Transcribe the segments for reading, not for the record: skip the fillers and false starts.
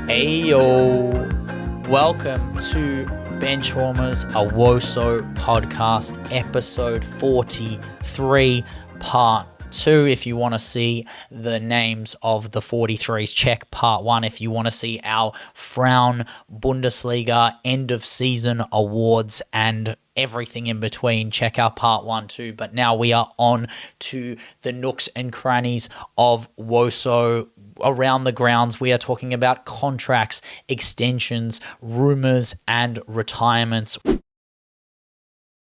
Ayo, welcome to Benchwarmers, a Woso podcast, episode 43, part 2. If you want to see the names of the 43s, check part 1. If you want to see our Frauen Bundesliga end of season awards and everything in between, check out part 1 too. But now we are on to the nooks and crannies of Woso. Around the grounds, we are talking about contracts, extensions, rumours, and retirements.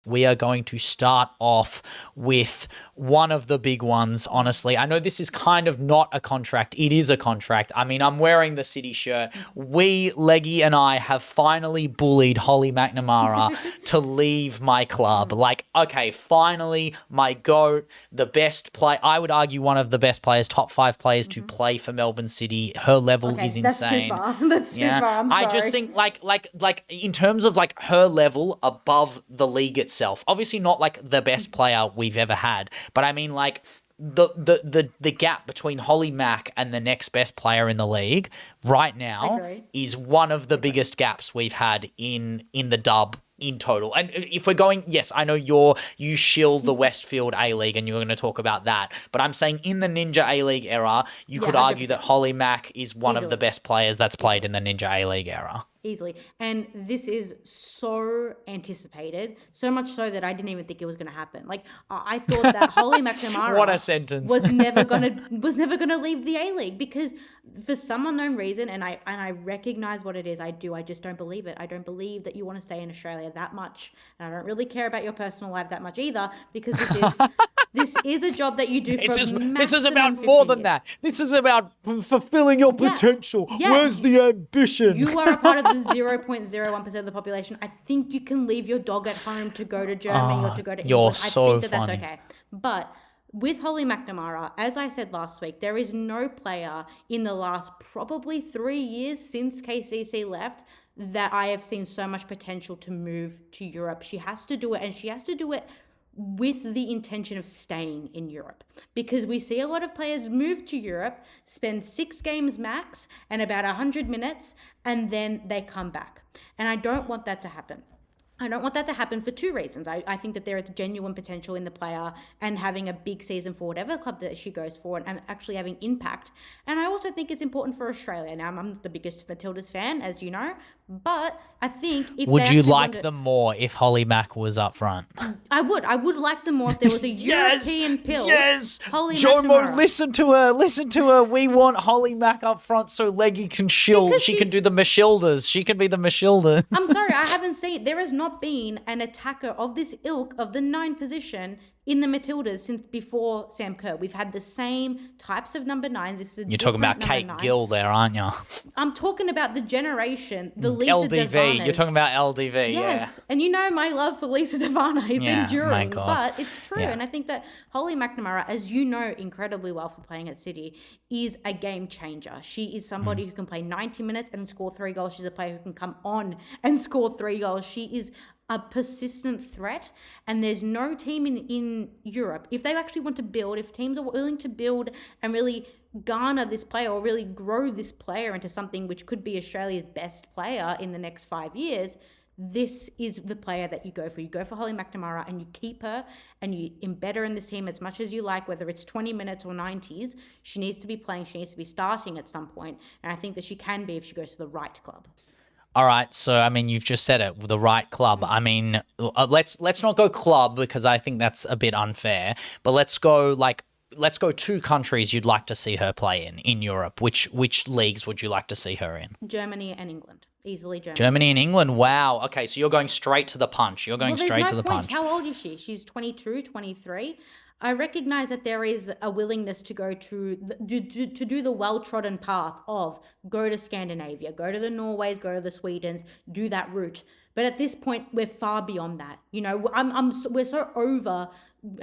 We are going to start off with one of the big ones, honestly. I know this is kind of not a contract. It is a contract. I mean, I'm wearing the City shirt. We, Leggy and I, have finally bullied Holly McNamara to leave my club. Like, okay, finally, my GOAT, the best play. I would argue one of the best players, top 5 players to play for Melbourne City. Her level is insane. That's too far. That's too far. I'm sorry. I just think like in terms of like her level above the league itself. Obviously not like the best player we've ever had, but I mean like the gap between Holly Mack and the next best player in the league right now is one of the biggest gaps we've had in the dub in total. And if we're going, yes, I know you shill the Westfield A-League and you're going to talk about that, but I'm saying in the Ninja A-League era, you could argue 100%. That Holly Mack is one of the best players that's played in the Ninja A-League era. Easily. And this is so anticipated, so much so that I didn't even think it was going to happen. Like, I thought that Holly McNamara what a sentence. was never gonna leave the A-League, because for some unknown reason, and I recognize what it is, I just don't believe it. I don't believe that you want to stay in Australia that much, and I don't really care about your personal life that much either, because this is a job that you do for this is about more than that. This is about fulfilling your potential. Yeah. Where's the ambition? You are a part of the 0.01% of the population. I think you can leave your dog at home to go to Germany or to go to England. You're so I think funny. That's okay. But with Holly McNamara, as I said last week, there is no player in the last probably 3 years since KCC left that I have seen so much potential to move to Europe. She has to do it, and she has to do it with the intention of staying in Europe, because we see a lot of players move to Europe, spend 6 games max and about 100 minutes, and then they come back. And I don't want that to happen. I don't want that to happen for 2 reasons. I think that there is genuine potential in the player and having a big season for whatever club that she goes for and actually having impact. And I also think it's important for Australia. Now, I'm not the biggest Matildas fan, as you know, but I think if would you like them more if Holly Mack was up front? I would. I would like them more if there was a European pill. Yes. Holly Jomo, McNamara. listen to her. We want Holly Mack up front so Leggy can shill. Because she can do the Mashildas. She can be the Mashildas. I'm sorry, I haven't seen. There has not been an attacker of this ilk of the 9 position in the Matildas since before Sam Kerr. We've had the same types of number 9s. This is You're talking about Kate Gill there, aren't you? I'm talking about the generation, the Lisa LDV. Devanas. You're talking about LDV, yes. And you know my love for Lisa Devana. It's enduring, my God. but it's true. And I think that Holly McNamara, as you know incredibly well for playing at City, is a game changer. She is somebody who can play 90 minutes and score 3 goals. She's a player who can come on and score 3 goals. She is a persistent threat, and there's no team in Europe, if they actually want to build, if teams are willing to build and really garner this player or really grow this player into something which could be Australia's best player in the next 5 years, this is the player that you go for. You go for Holly McNamara and you keep her and you embed her in this team as much as you like, whether it's 20 minutes or 90s. She needs to be playing. She needs to be starting at some point, and I think that she can be if she goes to the right club. All right, so I mean, you've just said it, the right club. I mean, let's not go club because I think that's a bit unfair. But let's go 2 countries you'd like to see her play in Europe. Which leagues would you like to see her in? Germany and England. Easily Germany. Germany and England. Wow. Okay, so you're going straight to the punch. You're going straight to the punch. How old is she? She's 22, 23. I recognize that there is a willingness to go to do the well-trodden path of go to Scandinavia, go to the Norways, go to the Swedens, do that route. But at this point, we're far beyond that. You know, we're so over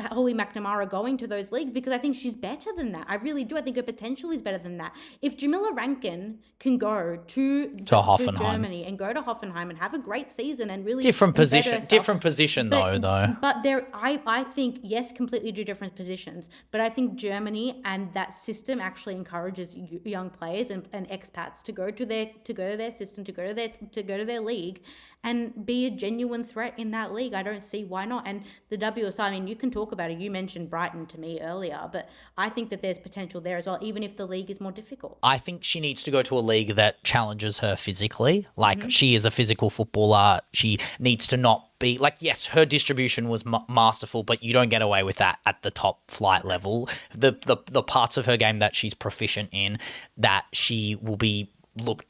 Holly McNamara going to those leagues, because I think she's better than that. I really do. I think her potential is better than that. If Jamila Rankin can go to Hoffenheim. Germany and go to Hoffenheim and have a great season and really Different embed position, herself- different position though. But I think, yes, completely do different positions. But I think Germany and that system actually encourages young players and expats to go to their system, to go to their league, and be a genuine threat in that league. I don't see why not. And the WSL, I mean, you can talk about it. You mentioned Brighton to me earlier, but I think that there's potential there as well, even if the league is more difficult. I think she needs to go to a league that challenges her physically. Like, she is a physical footballer. She needs to not be like, yes, her distribution was masterful, but you don't get away with that at the top flight level. The parts of her game that she's proficient in, that she will be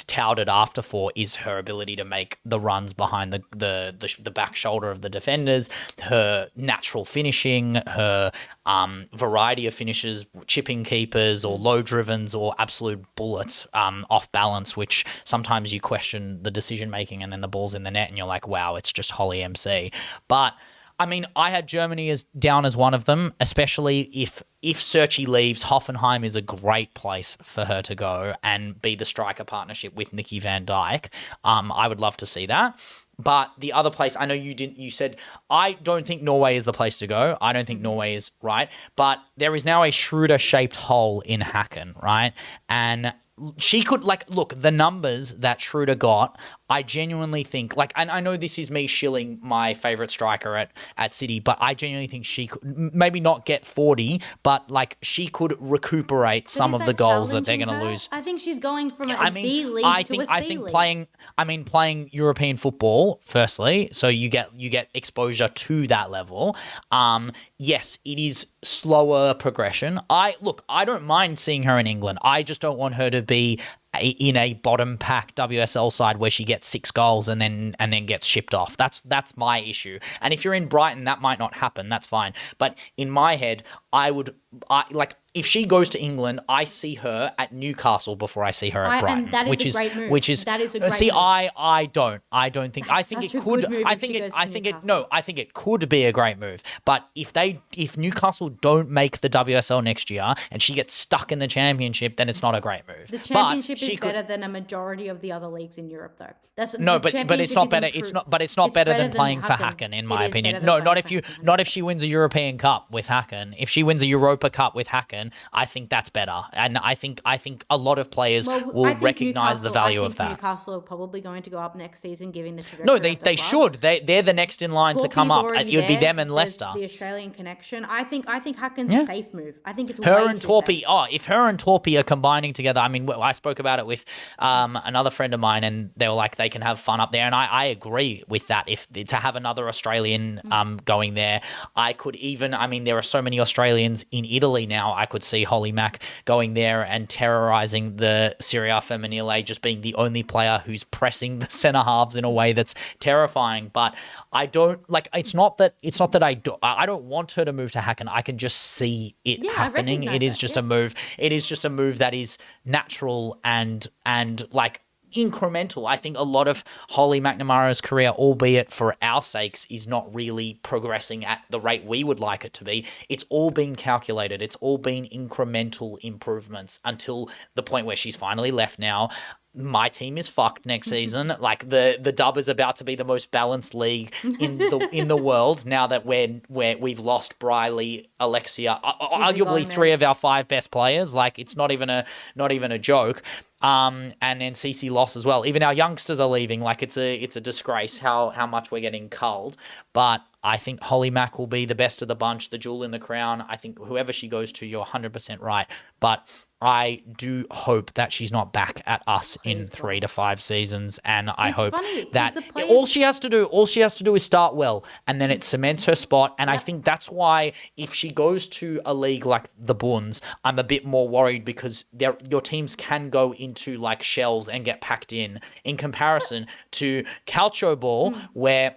touted after for, is her ability to make the runs behind the back shoulder of the defenders, her natural finishing, her variety of finishes, chipping keepers or low drivens or absolute bullets off balance, which sometimes you question the decision making and then the ball's in the net and you're like, wow, it's just Holly MC. But I mean, I had Germany down as one of them, especially if Searchy leaves. Hoffenheim is a great place for her to go and be the striker partnership with Nikki Van Dijk. I would love to see that. But the other place, I know you said, I don't think Norway is the place to go. I don't think Norway is right. But there is now a Schroeder-shaped hole in Häcken, right? And she could, look, the numbers that Schroeder got, I genuinely think, and I know this is me shilling my favourite striker at City, but I genuinely think she could maybe not get 40, but she could recuperate some of the goals that they're going to lose. I think she's going from a D league to a C league. Playing European football, firstly, so you get exposure to that level. Yes, it is slower progression. I don't mind seeing her in England. I just don't want her to be in a bottom pack WSL side where she gets 6 goals and then gets shipped off. That's my issue. And if you're in Brighton, that might not happen. That's fine. But in my head, if she goes to England, I see her at Newcastle before I see her at Brighton. And that is a great move. That is a great move. I don't think. I think it could. I think it could be a great move. But if Newcastle don't make the WSL next year and she gets stuck in the Championship, then it's not a great move. The Championship is better than a majority of the other leagues in Europe, though. But it's not better. It's not better than playing for Häcken, in my opinion. No, not if she wins a European Cup with Häcken. If she wins a Europa Cup with Häcken, I think that's better, and I think a lot of players will recognise the value of that. Newcastle are probably going to go up next season, given the trajectory. No, they should. They're the next in line to come up. It would be them and Leicester. The Australian connection. I think Häcken's a safe move. I think it's her and Torpy. If her and Torpy are combining together, I mean, I spoke about it with another friend of mine, and they were like, they can have fun up there, and I agree with that. If to have another Australian going there, I could even. I mean, there are so many Australians in Italy now. I could see Holly Mack going there and terrorising the Serie A Femminile, just being the only player who's pressing the centre halves in a way that's terrifying. But I don't it's not that I don't want her to move to Häcken. I can just see it happening. It is just a move. It is just a move that is natural and incremental. I think a lot of Holly McNamara's career, albeit for our sakes, is not really progressing at the rate we would like it to be. It's all been calculated. It's all been incremental improvements until the point where she's finally left now. My team is fucked next season. The dub is about to be the most balanced league in the world now that we've lost Briley, Alexia, arguably 3 of our 5 best players. It's not even a joke. And then CC lost as well. Even our youngsters are leaving. It's a disgrace how much we're getting culled. But I think Holly Mack will be the best of the bunch, the jewel in the crown. I think whoever she goes to, you're 100% right. But I do hope that she's not back at us in 3 to 5 seasons, and I hope that all she has to do is start well, and then it cements her spot. And I think that's why if she goes to a league like the Bunds, I'm a bit more worried, because your teams can go into shells and get packed in comparison to Calcio Ball, where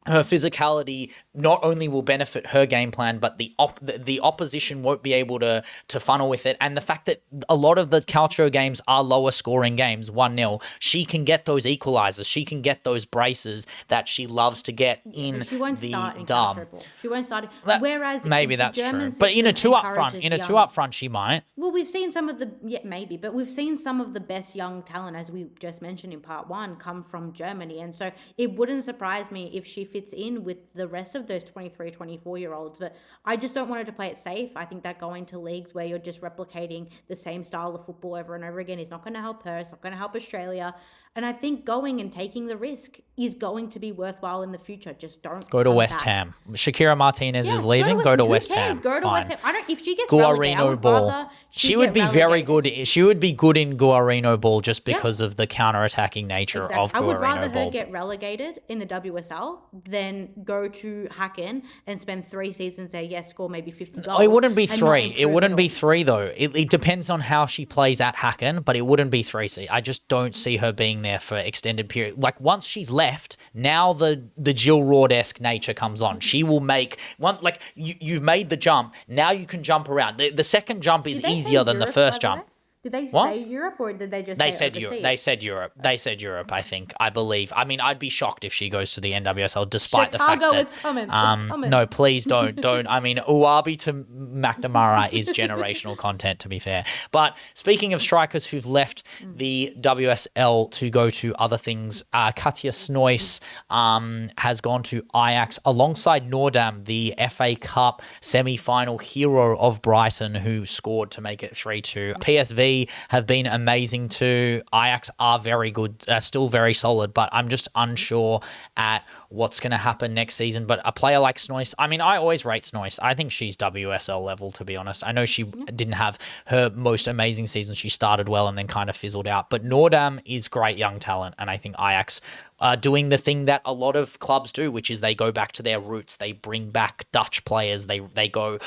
her physicality not only will benefit her game plan, but the opposition won't be able to funnel with it. And the fact that a lot of the Calcio games are lower scoring games, 1-0, she can get those equalizers. She can get those braces that she loves to get in She won't the start in dub. Calcio ball. She won't start. Whereas Maybe the that's German true. But in a system two up front, encourages young- she might. Well, we've seen some of the maybe, but we've seen some of the best young talent, as we just mentioned in part one, come from Germany, and so it wouldn't surprise me if she fits in with the rest of those 23, 24-year-olds. But I just don't want her to play it safe. I think that going to leagues where you're just replicating the same style of football over and over again is not going to help her. It's not going to help Australia. And I think going and taking the risk is going to be worthwhile in the future. Just don't go to come West back. Ham. Shakira Martinez is leaving. Who Go to West cares? Ham. Go to Fine. West Ham. I don't. If she gets relegated, I would ball. rather She would be get very relegated. good. She would be good in Guarino ball just because of the counter-attacking nature Exactly. of I would rather Guarino her ball. get relegated in the WSL than go to Hacken and spend 3 seasons there. Yes, score maybe 50 goals. Oh, it wouldn't be and not 3. It improve wouldn't at be all. 3 though. It depends on how she plays at Hacken, but it wouldn't be 3. I just don't see her being there for extended period. Like once she's left, now the Jill Roord-esque nature comes on. She will make one like you've made the jump. Now you can jump around. The second jump is Did they say easier than the Europe, first by the jump. way? Did they What? say Europe or did they just They say said overseas? Europe. They said Europe. They said Europe. I believe. I mean, I'd be shocked if she goes to the NWSL, despite the fact Chicago, that it's coming. It's coming. no, please don't. I mean, Uwabi to McNamara is generational content, to be fair. But speaking of strikers who've left the WSL to go to other things, Katja Snoys has gone to Ajax alongside Noordam, the FA Cup semi-final hero of Brighton, who scored to make it 3-2. PSV have been amazing too. Ajax are very good, still very solid, but I'm just unsure at what's going to happen next season. But a player like Snoys, I mean, I always rate Snoys. I think she's WSL level, to be honest. I know she didn't have her most amazing season. She started well and then kind of fizzled out. But Noordam is great young talent, and I think Ajax are doing the thing that a lot of clubs do, which is they go back to their roots. They bring back Dutch players. They go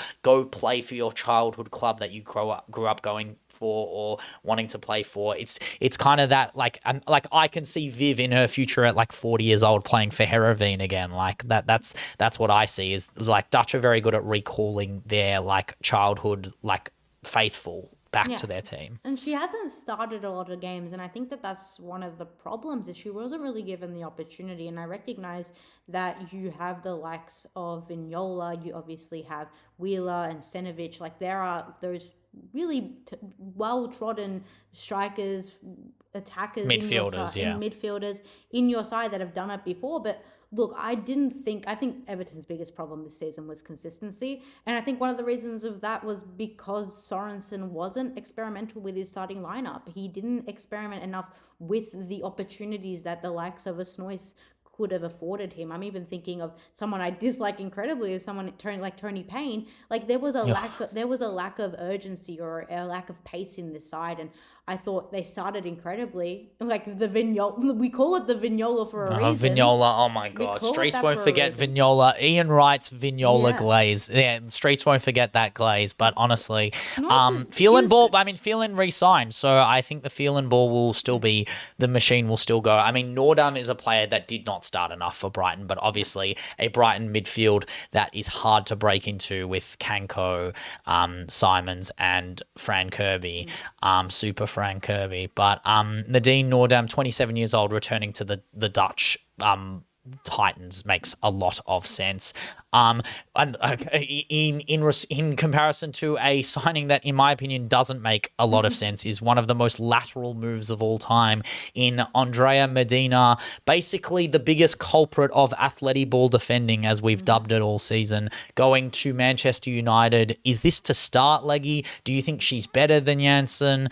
play for your childhood club that you grew up going for or wanting to play for. It's kind of that like I can see Viv in her future at like 40 years old playing for Heerenveen again. Like that's what I see is like Dutch are very good at recalling their like childhood like faithful back to their team. And she hasn't started a lot of games, and I think that that's one of the problems is she wasn't really given the opportunity. And I recognize that you have the likes of Vignola, you obviously have Wheeler and Stenovic. Like there are those really well-trodden strikers, attackers, Midfielders, and midfielders in your side that have done it before. But look, I think Everton's biggest problem this season was consistency. And I think one of the reasons of that was because Sorensen wasn't experimental with his starting lineup. He didn't experiment enough with the opportunities that the likes of a Snoys could have afforded him. I'm even thinking of someone I dislike incredibly, of someone like Tony Payne. Like there was a lack of urgency or a lack of pace in this side, and I thought they started incredibly like the Vignola. We call it the Vignola for a reason. Vignola, oh my god, Streets won't forget Vignola. Ian Wright's Vignola glaze. Yeah, Streets won't forget that glaze. But honestly, Phelan re-signed, so I think the Phelan ball will still be, the machine will still go. I mean, Noordam is a player that did not start enough for Brighton, but obviously a Brighton midfield that is hard to break into with Kanko, Simons, and Fran Kirby, super Fran Kirby. But Nadine Noordam, 27 years old, returning to the Dutch Titans makes a lot of sense. And in comparison to a signing that, in my opinion, doesn't make a lot of sense, is one of the most lateral moves of all time in Andrea Medina, basically the biggest culprit of athletic ball defending, as we've dubbed it all season, going to Manchester United. Is this to start Leggy? Do you think she's better than Janssen?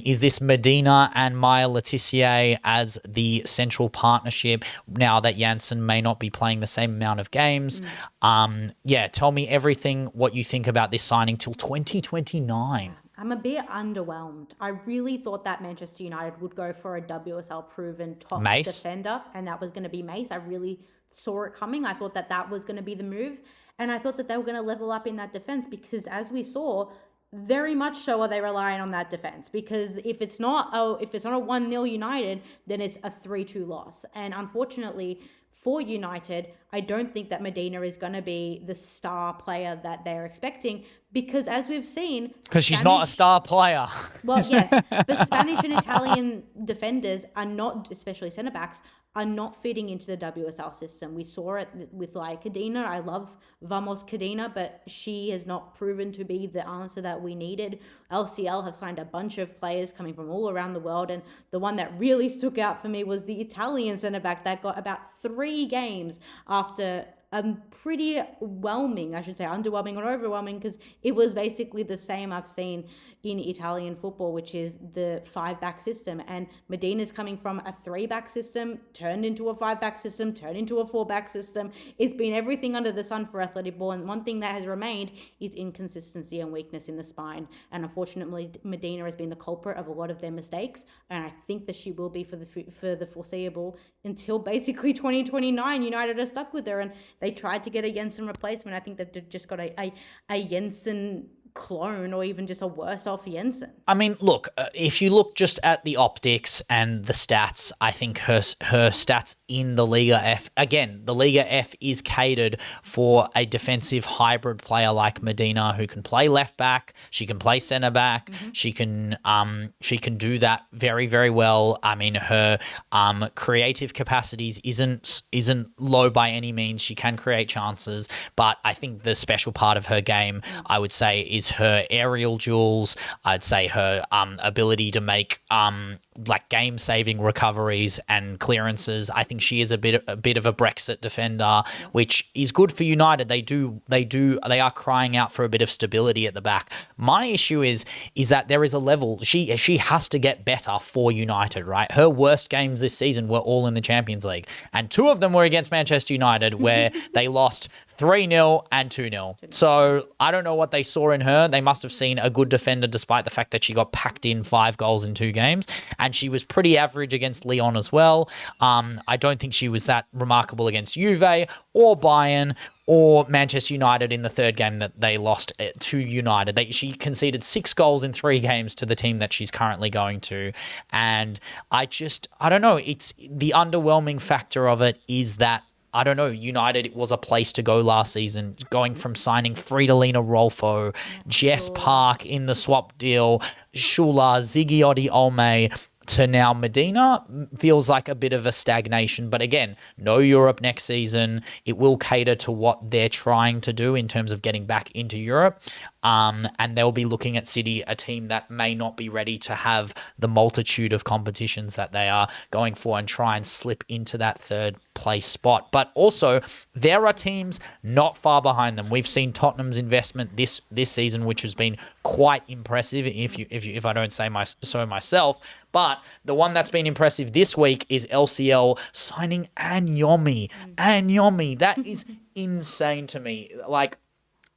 Is this Medina and Maya Letitia as the central partnership now that Janssen may not be playing the same amount of games? Tell me everything, what you think about this signing till 2029. I'm a bit underwhelmed. I really thought that Manchester United would go for a WSL proven top defender, and that was going to be Mace. I really saw it coming. I thought that was going to be the move, and I thought that they were going to level up in that defense because, as we saw, very much so are they relying on that defense, because if it's not a 1-0 United, then it's a 3-2 loss. And unfortunately for United, I don't think that Medina is going to be the star player that they're expecting, because as we've seen... Because she's not a star player. Well, yes, but Spanish and Italian defenders are not, especially centre-backs, are not fitting into the WSL system. We saw it with like Cadena. I love Vamos Cadena, but she has not proven to be the answer that we needed. LCL have signed a bunch of players coming from all around the world, and the one that really stuck out for me was the Italian centre-back that got about 3 games after pretty underwhelming or overwhelming, because it was basically the same I've seen in Italian football, which is the 5-back system. And Medina's coming from a 3-back system, turned into a 5-back system, turned into a 4-back system. It's been everything under the sun for athletic ball. And one thing that has remained is inconsistency and weakness in the spine. And unfortunately, Medina has been the culprit of a lot of their mistakes. And I think that she will be for the foreseeable until basically 2029. United are stuck with her, and they tried to get a Jensen replacement. I think that they've just got a Jensen clone, or even just a worse off Jensen. I mean, look, if you look just at the optics and the stats, I think her stats in the Liga F, again, the Liga F is catered for a defensive hybrid player like Medina, who can play left back, she can play centre back, she can do that very, very well. I mean, her creative capacities isn't low by any means. She can create chances, but I think the special part of her game, I would say, is her aerial duels. I'd say her ability to make like game-saving recoveries and clearances. I think she is a bit of a Brexit defender, which is good for United. They are crying out for a bit of stability at the back. My issue is that there is a level she has to get better for United, right? Her worst games this season were all in the Champions League, and 2 of them were against Manchester United, where they lost 3-0 and 2-0. So I don't know what they saw in her. They must have seen a good defender, despite the fact that she got packed in 5 goals in 2 games. And she was pretty average against Lyon as well. I don't think she was that remarkable against Juve or Bayern or Manchester United in the 3rd game that they lost to United. She conceded 6 goals in 3 games to the team that she's currently going to. And I don't know. It's the underwhelming factor of it is that, I don't know, United, it was a place to go last season, going from signing Fridolina Rolfo, Jess Park in the swap deal, Shula, Ziggy Olme, to now Medina feels like a bit of a stagnation. But again, no Europe next season. It will cater to what they're trying to do in terms of getting back into Europe. And they'll be looking at City, a team that may not be ready to have the multitude of competitions that they are going for and try and slip into that 3rd place spot. But also, there are teams not far behind them. We've seen Tottenham's investment this season, which has been quite impressive, if I don't say so myself. But the one that's been impressive this week is LCL signing Anyomi. Anyomi, that is insane to me. Like,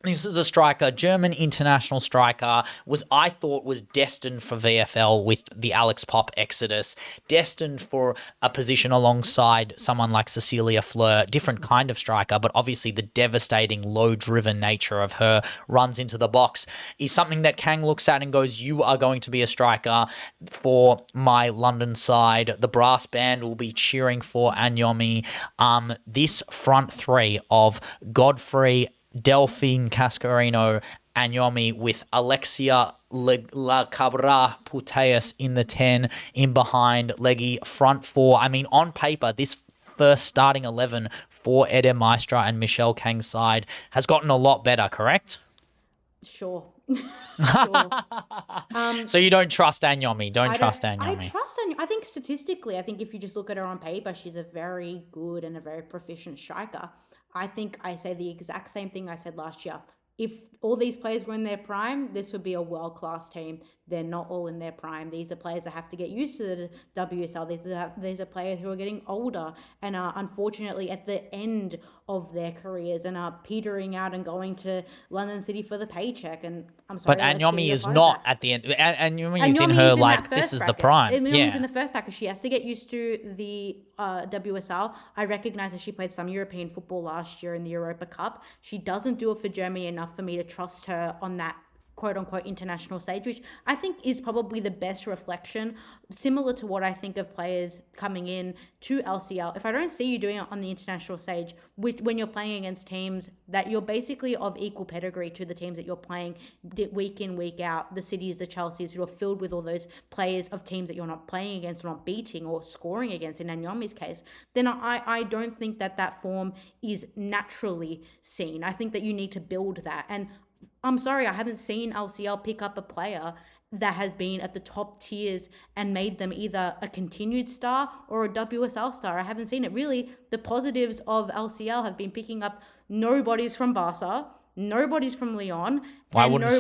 this is a striker, German international striker, I thought was destined for VFL with the Alex Pop exodus, destined for a position alongside someone like Cecilia Fleur, different kind of striker, but obviously the devastating, low-driven nature of her runs into the box is something that Kang looks at and goes, you are going to be a striker for my London side. The brass band will be cheering for Anyomi. This front 3 of Godfrey, Delphine Cascarino, Anyomi, with Alexia La Cabra Puteus in the 10, in behind Leggy, front 4. I mean, on paper, this first starting 11 for Eder Maestra and Michelle Kang's side has gotten a lot better, correct? Sure. Sure. So you don't trust Anyomi? I trust Anyomi? I trust Anyomi. I think statistically, if you just look at her on paper, she's a very good and a very proficient striker. I think I say the exact same thing I said last year. If all these players were in their prime, this would be a world-class team. They're not all in their prime. These are players that have to get used to the WSL. These are players who are getting older and are unfortunately at the end of their careers and are petering out and going to London City for the paycheck. And I'm sorry, but Anyomi is not at the end. Anyomi is in her, like, this is the prime. Anyomi's in the first bracket. She has to get used to the WSL. I recognize that she played some European football last year in the Europa Cup. She doesn't do it for Germany enough for me to trust her on that quote unquote international stage, which I think is probably the best reflection, similar to what I think of players coming in to LCL. If I don't see you doing it on the international stage, when you're playing against teams that you're basically of equal pedigree to the teams that you're playing week in, week out, the Cities, the Chelseas, who are filled with all those players of teams that you're not playing against or not beating or scoring against in Anyomi's case, then I don't think that form is naturally seen. I think that you need to build that. And I'm sorry, I haven't seen LCL pick up a player that has been at the top tiers and made them either a continued star or a WSL star. I haven't seen it. Really, the positives of LCL have been picking up nobodies from Barca, nobodies from Lyon. I wouldn't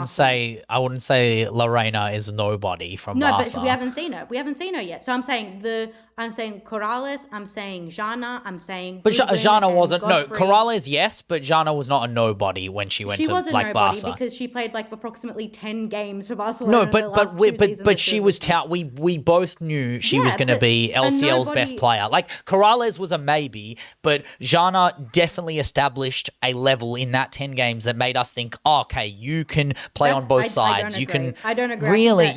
say Lorena is nobody from Barca. But we haven't seen her. We haven't seen her yet. So I'm saying Corrales, I'm saying Jana, I'm saying. But Jana wasn't. No, Corrales, yes, but Jana was not a nobody when she went to wasn't like nobody Barca because she played like approximately 10 games for Barcelona. No, but she was we both knew she was going to be LCL's best player. Like Corrales was a maybe, but Jana definitely established a level in that 10 games that made us think, oh, okay, you can play on both sides. I don't agree. Really,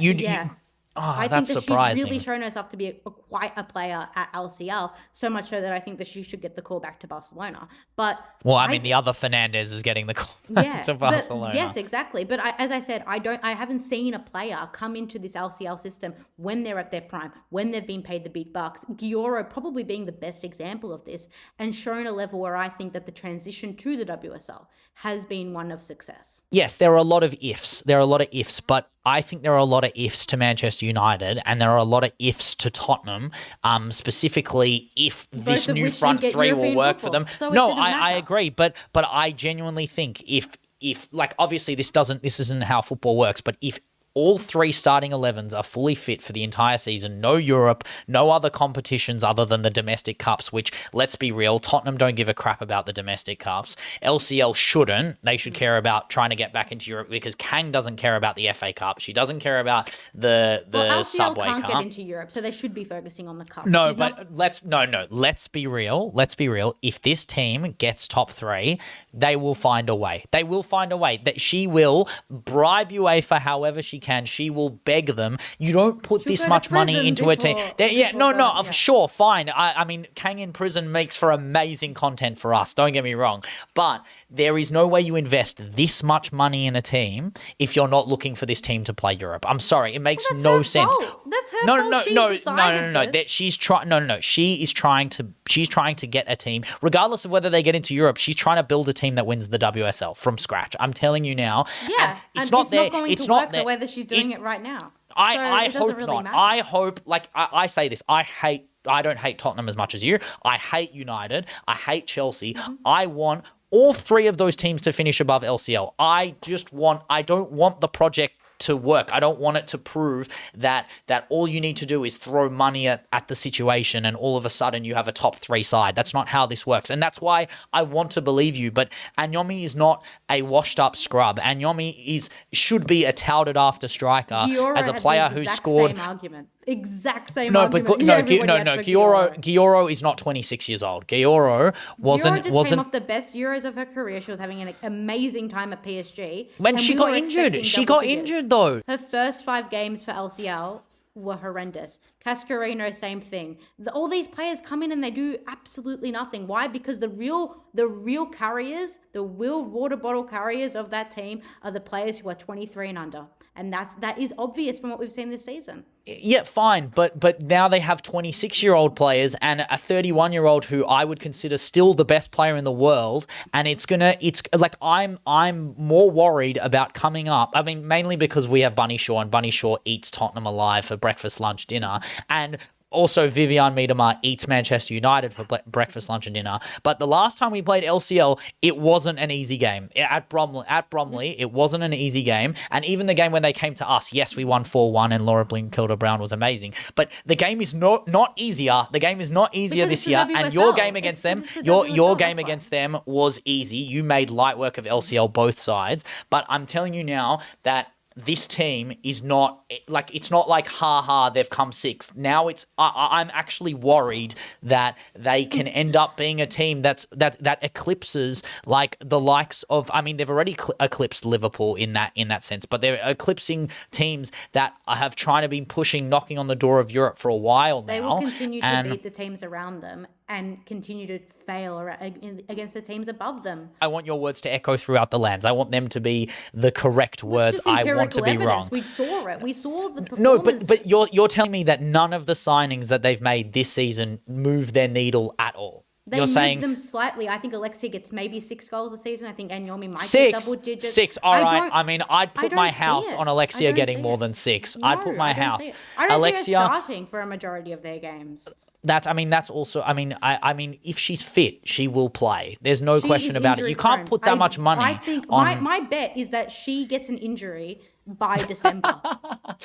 I that's think that surprising. she's really shown herself to be quite a player at LCL, so much so that I think that she should get the call back to Barcelona. But I mean, the other Fernandez is getting the call back to Barcelona. Yes, exactly. But as I said, I haven't seen a player come into this LCL system when they're at their prime, when they've been paid the big bucks. Gioro probably being the best example of this, and shown a level where I think that the transition to the WSL has been one of success. Yes, there are a lot of ifs. But I think there are a lot of ifs to Manchester United, and there are a lot of ifs to Tottenham, specifically if this new front three will work for them. So no, I agree, but I genuinely think if like obviously this isn't how football works, but if all three starting 11s are fully fit for the entire season. No Europe, no other competitions other than the domestic cups, which, let's be real, Tottenham don't give a crap about the domestic cups. LCL shouldn't. They should care about trying to get back into Europe because Kang doesn't care about the FA Cup. She doesn't care about the Subway Cup. LCL can't get into Europe, so they should be focusing on the cup. Let's be real. If this team gets top three, they will find a way. That she will bribe UEFA however she can. She will beg them. You don't put this much money into a team. Sure, fine. I mean, Kang in prison makes for amazing content for us. Don't get me wrong. But there is no way you invest this much money in a team if you're not looking for this team to play Europe. I'm sorry. It makes no sense. That's her fault. She's trying to get a team, regardless of whether they get into Europe. She's trying to build a team that wins the WSL from scratch. I'm telling you now. Yeah, it's not there. It's not the way that she's doing it right now. I hope not. I hope, like I say this, I don't hate Tottenham as much as you. I hate United. I hate Chelsea. Mm-hmm. I want all three of those teams to finish above LCL. I don't want the project to work. I don't want it to prove that all you need to do is throw money at the situation and all of a sudden you have a top three side. That's not how this works. And that's why I want to believe you. But Anyomi is not a washed up scrub. Anyomi should be a touted after striker as a player who scored. Exact same argument. Gioro is not 26 years old. Gioro wasn't came off the best Euros of her career. She was having an amazing time at PSG. When she got injured. She got injured though. Her first 5 games for LCL were horrendous. Cascarino, same thing. All these players come in and they do absolutely nothing. Why? Because the real carriers, the real water bottle carriers of that team are the players who are 23 and under. And that is obvious from what we've seen this season. Yeah, fine, but now they have 26-year-old players and a 31-year-old who I would consider still the best player in the world, and it's like I'm more worried about coming up. I mean, mainly because we have Bunny Shaw, and Bunny Shaw eats Tottenham alive for breakfast, lunch, dinner, and also, Vivian Miedema eats Manchester United for breakfast, lunch, and dinner. But the last time we played LCL, it wasn't an easy game. At Bromley, it wasn't an easy game. And even the game when they came to us, yes, we won 4-1 and Laura Blinkilda-Brown was amazing. But the game is not easier. The game is not easier this year. And your game against them, your game against them was easy. You made light work of LCL both sides. But I'm telling you now that this team is not like, it's not like, ha, they've come sixth. Now I'm actually worried that they can end up being a team that eclipses like the likes of, I mean, they've already eclipsed Liverpool in that sense, but they're eclipsing teams that have trying to be pushing, knocking on the door of Europe for a while now. They will continue to beat the teams around them and continue to fail against the teams above them. I want your words to echo throughout the lands. I want them to be the correct words. I want to be wrong. We saw it. We saw the performance. No, but you're telling me that none of the signings that they've made this season move their needle at all. You're saying them slightly. I think Alexia gets maybe 6 goals a season. I think Anyomi might get double digits. 6. All right. I mean, I'd put my house on Alexia getting more than 6. No, I'd put my house. I don't see her starting for a majority of their games. That's also, I mean, if she's fit, she will play. There's no question about it. You can't put that much money. I think my bet is that she gets an injury by December.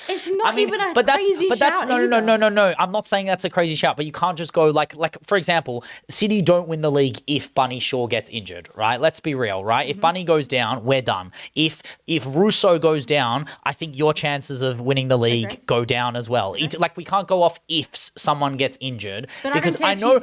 It's not even a crazy shout. No. I'm not saying that's a crazy shout, but you can't just go like for example, City don't win the league if Bunny Shaw gets injured, right? Let's be real, right? Mm-hmm. If Bunny goes down, we're done. If Russo goes down, I think your chances of winning the league go down as well. Okay. It's like we can't go off ifs someone gets injured, but because I know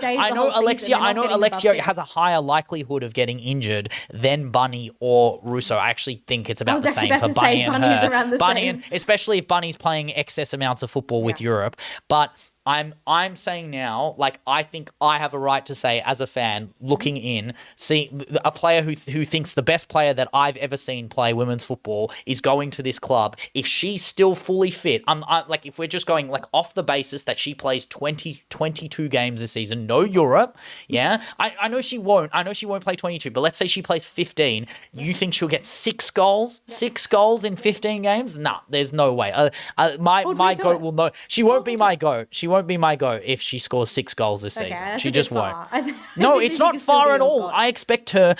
Alexia has a higher likelihood of getting injured than Bunny or Russo. I actually think it's about the same for Bunny and her. Bunny, and especially if Bunny's playing excess amounts of football with Europe. But I'm saying now, like, I think I have a right to say as a fan looking in, see a player who thinks the best player that I've ever seen play women's football is going to this club. If she's still fully fit, like, if we're just going like off the basis that she plays 22 games this season, no Europe. Yeah. I know she won't play 22, but let's say she plays 15. You think she'll get 6 goals? 6 goals in 15 games? Nah, there's no way. My goat will know. She won't be my goat. She won't be my goat if she scores 6 goals this season. She just won't. No, it's not far at all. I expect her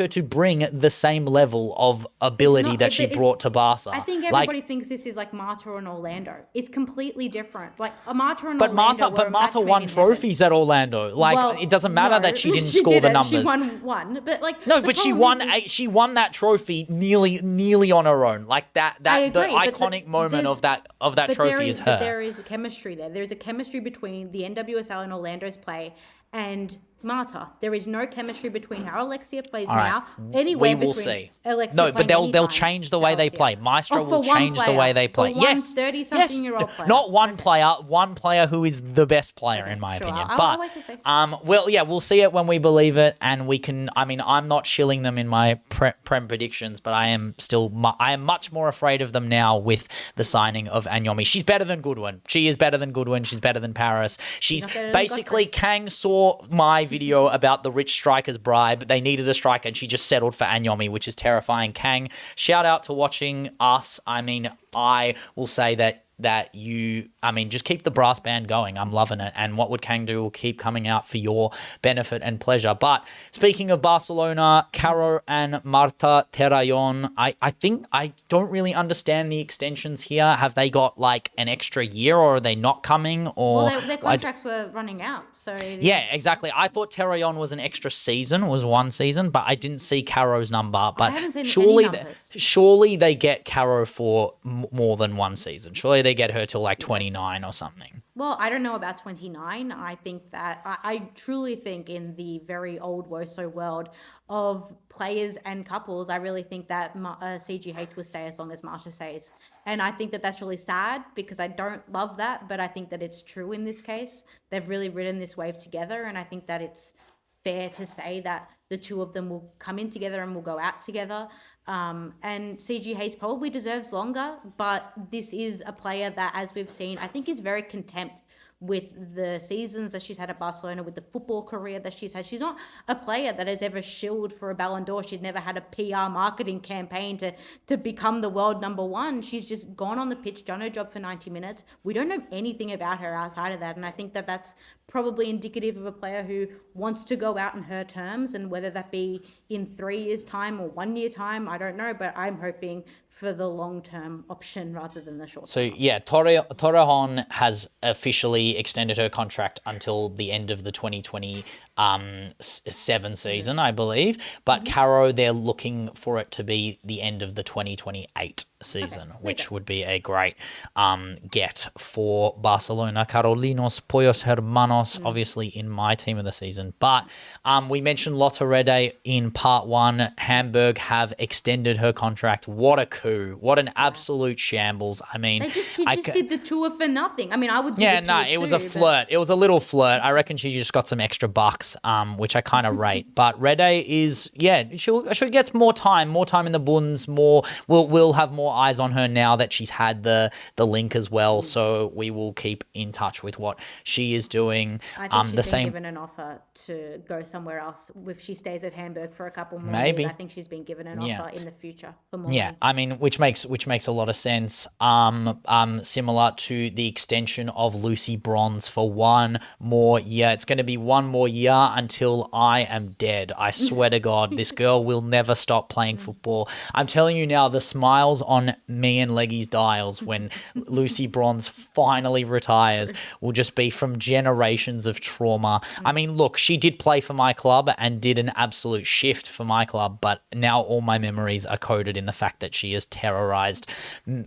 to bring the same level of ability that she brought to Barca. I think everybody thinks this is like Marta and Orlando. It's completely different. Like Marta and Orlando. But Marta won trophies at Orlando. Like, it doesn't matter that she didn't score the numbers. She won one, but like she won that trophy nearly on her own. Like the iconic moment of that trophy is her. But there is a chemistry there. There is a chemistry between the NWSL and Orlando's play and Marta. There is no chemistry between how Alexia plays now. Anyway, we will see. No, but they'll change the way they play. Maestro will change the way they play. Yes, 30-something-year-old player. Not one player who is the best player in my opinion. But we'll see it when we believe it, and we can. I mean, I'm not shilling them in my prem predictions, but I am much more afraid of them now with the signing of Anyomi. She's better than Goodwin. She is better than Goodwin. She's better than Paris. She's basically Kang saw my video about the rich striker's bribe. They needed a striker, and she just settled for Anyomi, which is terrifying. Kang, shout out to watching us. I mean, I will say that just keep the brass band going. I'm loving it. And what would Kang do will keep coming out for your benefit and pleasure. But speaking of Barcelona, Caro and Marta Terrayon, I think I don't really understand the extensions here. Have they got like an extra year, or are they not coming? Or their contracts were running out. So yeah, exactly. I thought Terrayon was an extra season, was 1 season, but I didn't see Caro's number. But I haven't seen surely they get Caro for more than 1 season. Surely they get her till like 29 or something. Well, I don't know about 29. I think that I truly think in the very old Woso world of players and couples, I really think that CGH will stay as long as Marta stays. And I think that that's really sad because I don't love that, but I think that it's true in this case. They've really ridden this wave together, and I think that it's fair to say that the two of them will come in together and will go out together. And CG Hayes probably deserves longer, but this is a player that, as we've seen, I think is very content with the seasons that she's had at Barcelona, with the football career that she's had. She's not a player that has ever shilled for a Ballon d'Or. She's never had a PR marketing campaign to become the world number one. She's just gone on the pitch, done her job for 90 minutes. We don't know anything about her outside of that. And I think that that's probably indicative of a player who wants to go out on her terms, and whether that be in 3 years' time or 1 year time, I don't know, but I'm hoping for the long-term option rather than the short-term. So, yeah, Torrejon has officially extended her contract until the end of the 2027 season, I believe. But Caro, they're looking for it to be the end of the 2028 season, which would be a great get for Barcelona. Carolinos Pollos Hermanos, obviously in my team of the season. But we mentioned Lotte Rede in part one. Hamburg have extended her contract. What a coup. What an absolute shambles. I mean, She just did the tour for nothing. I mean, I would do yeah, the tour it was a too, flirt. It was a little flirt. I reckon she just got some extra bucks, which I kind of rate. But Rede is, she gets more time in the Bundes. We'll have more eyes on her now that she's had the link as well. So we will keep in touch with what she is doing. I think she's been given an offer to go somewhere else. If she stays at Hamburg for a couple more years, I think she's been given an offer in the future for more. Yeah, I mean, which makes a lot of sense. Similar to the extension of Lucy Bronze for one more year. It's going to be one more year until I am dead. I swear to God, this girl will never stop playing football. I'm telling you now, the smiles on me and Leggy's dials when Lucy Bronze finally retires will just be from generations of trauma. I mean, look, she did play for my club and did an absolute shift for my club, but now all my memories are coded in the fact that she has terrorized,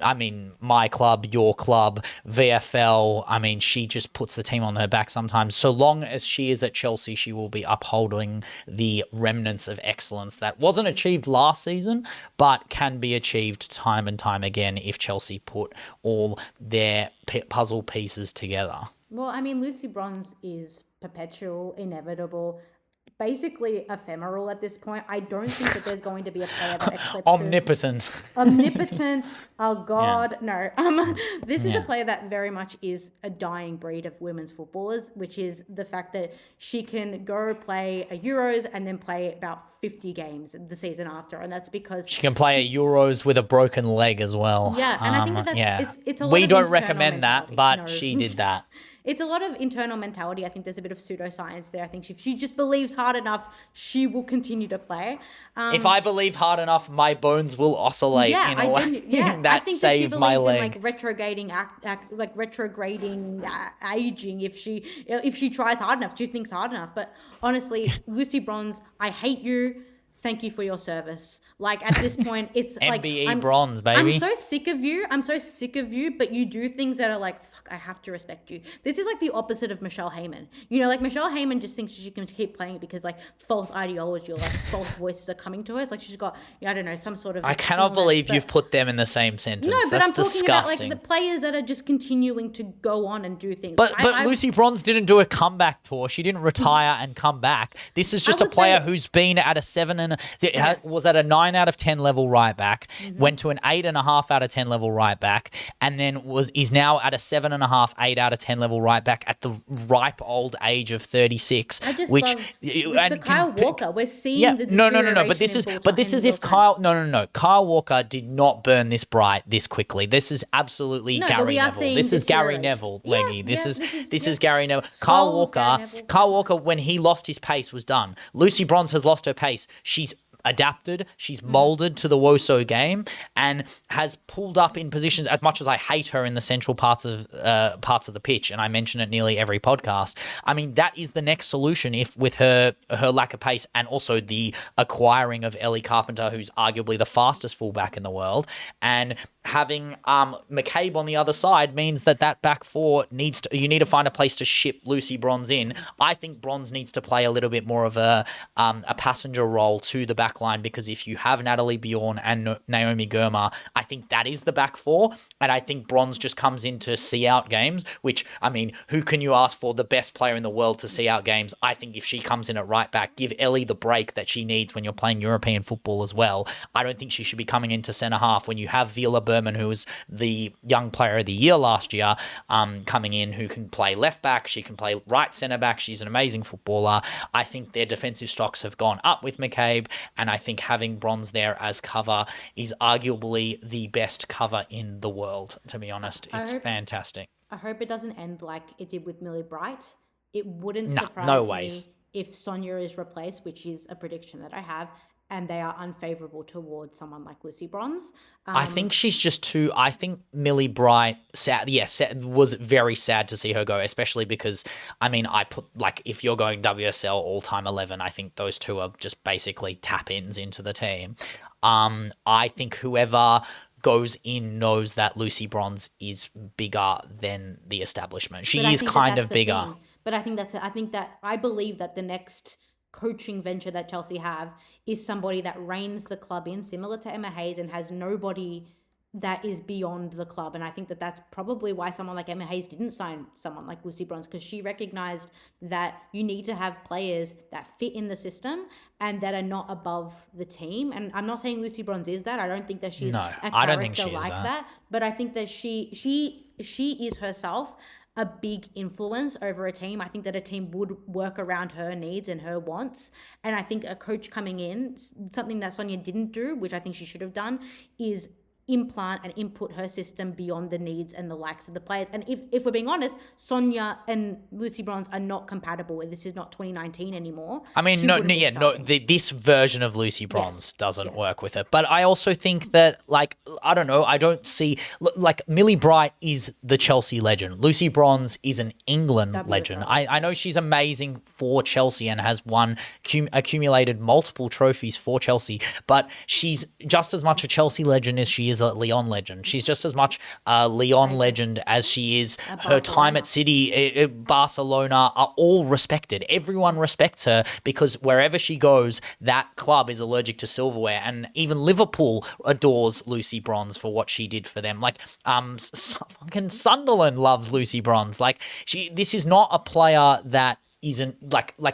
I mean, my club, your club, VFL. I mean, she just puts the team on her back sometimes. So long as she is at Chelsea, she will be upholding the remnants of excellence that wasn't achieved last season, but can be achieved time and time again if Chelsea put all their puzzle pieces together. Well, I mean, Lucy Bronze is perpetual, inevitable, basically ephemeral at this point. I don't think that there's going to be a player that eclipses. Omnipotent. Oh God, no. This is a player that very much is a dying breed of women's footballers, which is the fact that she can go play a Euros and then play about 50 games the season after, and that's because she can play a Euros with a broken leg as well. Yeah, and I think it's a lot we of don't recommend mentality. that, but she did that. It's a lot of internal mentality. I think there's a bit of pseudoscience there. I think if she just believes hard enough, she will continue to play. If I believe hard enough, my bones will oscillate in a way that I think saved that she my believes leg. in retrograding aging if she tries hard enough, she thinks hard enough. But honestly, Lucy Bronze, I hate you. Thank you for your service. Like, at this point, it's MBE like bronze, baby. I'm so sick of you. But you do things that are like, fuck, I have to respect you. This is like the opposite of Michelle Heyman. You know, like Michelle Heyman just thinks she can keep playing it because like false ideology or like false voices are coming to her. It's like she's got, I don't know, some sort of. I cannot believe you've put them in the same sentence. No, but That's I'm talking disgusting. about like the players that are just continuing to go on and do things. But Lucy Bronze didn't do a comeback tour. She didn't retire and come back. This is just a player who's been at a 7 and was at a 9 out of 10 level right back, went to an 8.5 out of 10 level right back, and then is now at a 7.5, 8 out of 10 level right back at the ripe old age of 36. I just love the Kyle Walker. We're seeing the no. But this is if Kyle Kyle Walker did not burn this bright this quickly. This is absolutely Gary Neville. This is Gary Neville, Leggy. This is Gary Neville. Kyle Walker, when he lost his pace, was done. Lucy Bronze has lost her pace. She's adapted, she's molded to the Woso game and has pulled up in positions. As much as I hate her in the central parts of the pitch, and I mention it nearly every podcast, I mean, that is the next solution if with her lack of pace and also the acquiring of Ellie Carpenter, who's arguably the fastest fullback in the world, and having McCabe on the other side means that back four you need to find a place to ship Lucy Bronze in. I think Bronze needs to play a little bit more of a passenger role to the back line, because if you have Natalie Bjorn and Naomi Girma, I think that is the back four, and I think Bronze just comes in to see out games, which, I mean, who can you ask for? The best player in the world to see out games. I think if she comes in at right back, give Ellie the break that she needs when you're playing European football as well. I don't think she should be coming into centre half when you have Vila Berman, who was the young player of the year last year, coming in, who can play left back, she can play right centre back. She's an amazing footballer. I think their defensive stocks have gone up with McCabe, and I think having Bronze there as cover is arguably the best cover in the world, to be honest. It's fantastic. I hope it doesn't end like it did with Millie Bright. It wouldn't surprise me if Sonia is replaced, which is a prediction that I have, and they are unfavourable towards someone like Lucy Bronze. I think she's just too. I think Millie Bright, was very sad to see her go, especially because, I mean, if you're going WSL all-time 11, I think those two are just basically tap-ins into the team. I think whoever goes in knows that Lucy Bronze is bigger than the establishment. She is kind of bigger. But I believe that the next coaching venture that Chelsea have is somebody that reins the club in, similar to Emma Hayes, and has nobody that is beyond the club. And I think that that's probably why someone like Emma Hayes didn't sign someone like Lucy Bronze, because she recognized that you need to have players that fit in the system and that are not above the team. And I'm not saying Lucy Bronze is that. I don't think that she's I don't think she like is that. But I think that she is herself a big influence over a team. I think that a team would work around her needs and her wants. And I think a coach coming in, something that Sonia didn't do, which I think she should have done, is implant and input her system beyond the needs and the likes of the players. And if we're being honest, Sonia and Lucy Bronze are not compatible. This is not 2019 anymore. I mean, this version of Lucy Bronze doesn't work with it. But I also think that, I don't know, I don't see, Millie Bright is the Chelsea legend. Lucy Bronze is an England legend. I know she's amazing for Chelsea and has accumulated multiple trophies for Chelsea, but she's just as much a Chelsea legend as she is a Lyon legend. She's just as much a Lyon legend as she is her time at City, Barcelona are all respected. Everyone respects her because wherever she goes, that club is allergic to silverware. And even Liverpool adores Lucy Bronze for what she did for them. Fucking Sunderland loves Lucy Bronze. This is not a player that isn't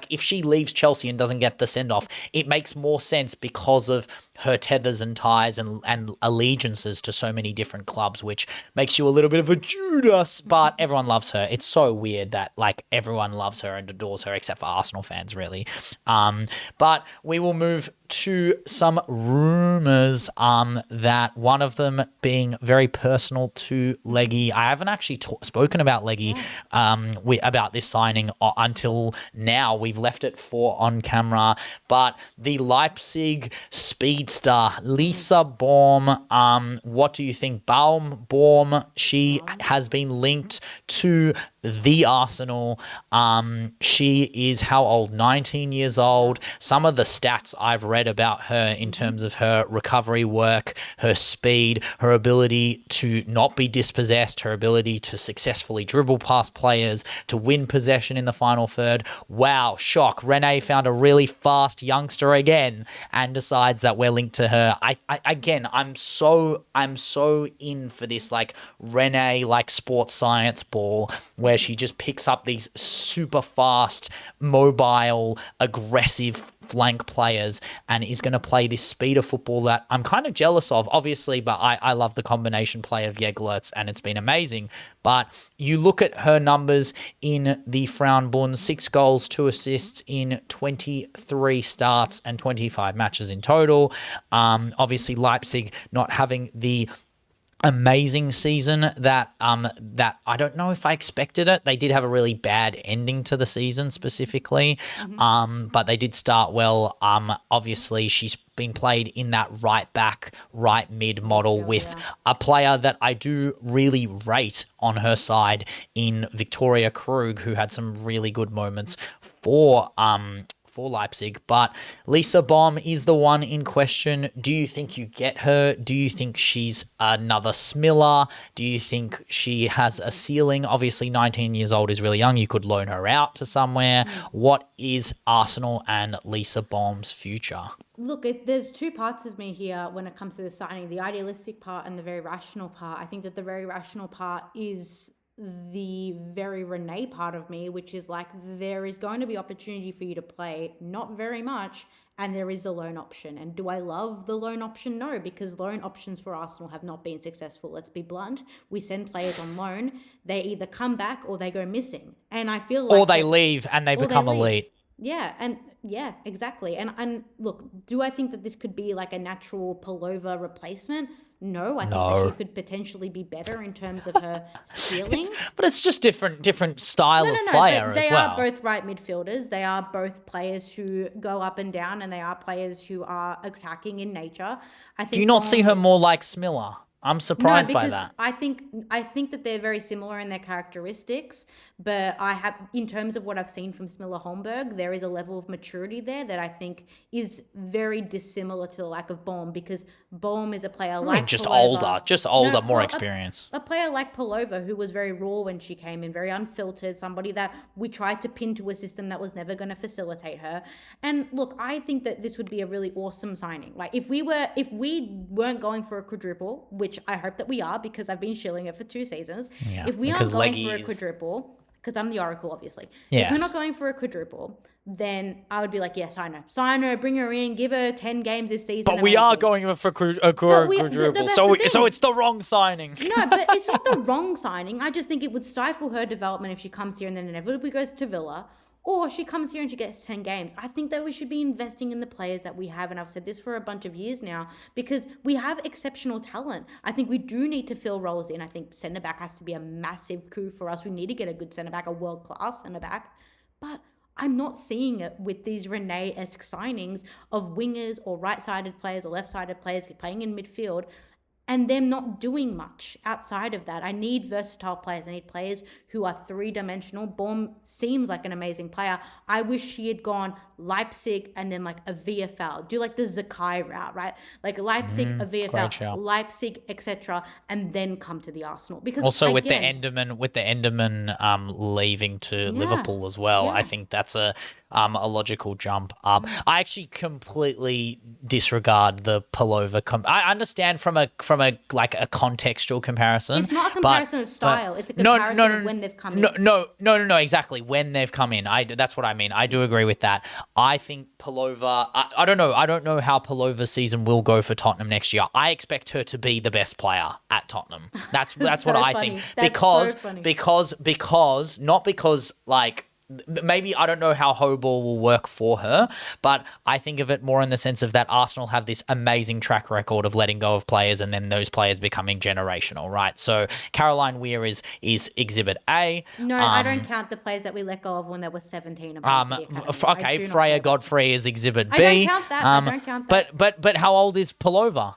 if she leaves Chelsea and doesn't get the send-off, it makes more sense because of her tethers and ties and allegiances to so many different clubs, which makes you a little bit of a Judas, but everyone loves her. It's so weird that everyone loves her and adores her except for Arsenal fans, really. But we will move to some rumours, that one of them being very personal to Leggy. I haven't actually spoken about Leggy about this signing until now. We've left it for on camera, but the Leipzig speedster Lisa Baum, what do you think? Baum, she has been linked to the Arsenal. She is how old? 19 years old. Some of the stats I've read about her in terms of her recovery work, her speed, her ability to not be dispossessed, her ability to successfully dribble past players, to win possession in the final third. Wow, shock. Renee found a really fast youngster again and decides that we're linked to her. I'm so in for this Renee sports science ball where she just picks up these super fast, mobile, aggressive flank players and is going to play this speed of football that I'm kind of jealous of, obviously, but I love the combination play of Jägerlitz and it's been amazing. But you look at her numbers in the Frauenbund, 6 goals, 2 assists in 23 starts and 25 matches in total. Obviously, Leipzig not having the amazing season that I don't know if I expected it. They did have a really bad ending to the season specifically, but they did start well. Obviously, she's been played in that right back, right mid model with a player that I do really rate on her side in Victoria Krug, who had some really good moments for Leipzig. But Lisa Baum is the one in question. Do you think you get her? Do you think she's another Smiller? Do you think she has a ceiling? Obviously, 19 years old is really young. You could loan her out to somewhere. What is Arsenal and Lisa Baum's future? Look, there's two parts of me here when it comes to the signing, the idealistic part and the very rational part. I think that the very rational part is the very Renee part of me, which is there is going to be opportunity for you to play, not very much, and there is a loan option. And do I love the loan option? No, because loan options for Arsenal have not been successful. Let's be blunt. We send players on loan, they either come back or they go missing. And I feel or they leave and they become elite. Yeah, exactly. And look, do I think that this could be like a natural Palova replacement? No, I think that she No. could potentially be better in terms of her skilling. But it's just different style No, of no, no. player But as they well. are both right midfielders. They are both players who go up and down, and they are players who are attacking in nature. I think Do you not see her Baum is- more like Smiller? I'm No, surprised by because that. I think that they're very similar in their characteristics, but I have, in terms of what I've seen from Smilla Holmberg, there is a level of maturity there that I think is very dissimilar to the lack of Baum, because Baum is a player I like mean, just Palova. older, No, more well, experience. a player like Palova, who was very raw when she came in, very unfiltered, somebody that we tried to pin to a system that was never going to facilitate her. And look, I think that this would be a really awesome signing. Like if we weren't going for a quadruple, which I hope that we are, because I've been shilling it for 2 seasons. Yeah, If we because aren't going for a Leggy is- quadruple, because I'm the Oracle, obviously. If Yes. we're not going for a quadruple, then I would be like, yes, sign her, bring her in, give her 10 games this season. But we are amazing. going for a But quadruple, that's so the so thing. it's the wrong signing. No, but it's not the wrong signing. I just think it would stifle her development if she comes here and then inevitably goes to Villa, or she comes here and she gets 10 games. I think that we should be investing in the players that we have, and I've said this for a bunch of years now, because we have exceptional talent. I think we do need to fill roles in. I think centre back has to be a massive coup for us. We need to get a good centre back, a world class centre back, but I'm not seeing it with these Renee-esque signings of wingers or right-sided players or left-sided players playing in midfield, and them not doing much outside of that. I need versatile players. I need players who are three-dimensional. Baum seems like an amazing player. I wish she had gone Leipzig and then like a VFL. Do like the Zakai route, right? Like Leipzig, a great VFL, shout. Leipzig, etc., and then come to the Arsenal. Because Also, with the again, Enderman leaving to Liverpool as well, I think that's a logical jump up. I actually completely disregard the Palova. I understand from a like a contextual comparison. it's not a comparison of style. It's a comparison of when they've come in. No, exactly. When they've come in. That's what I mean. I do agree with that. I think Palova, I don't know. I don't know how Palova's season will go for Tottenham next year. I expect her to be the best player at Tottenham. That's That's what so I funny. think. That's so funny. Because not because like maybe I don't know how Hoball will work for her, but I think of it more in the sense of that Arsenal have this amazing track record of letting go of players and then those players becoming generational, right? So Caroline Weir is exhibit A. No, I don't count the players that we let go of when they were 17. Above the academy. I Okay, do not Freya count that. Godfrey is exhibit I B. don't count that. I don't count that. But how old is Palova?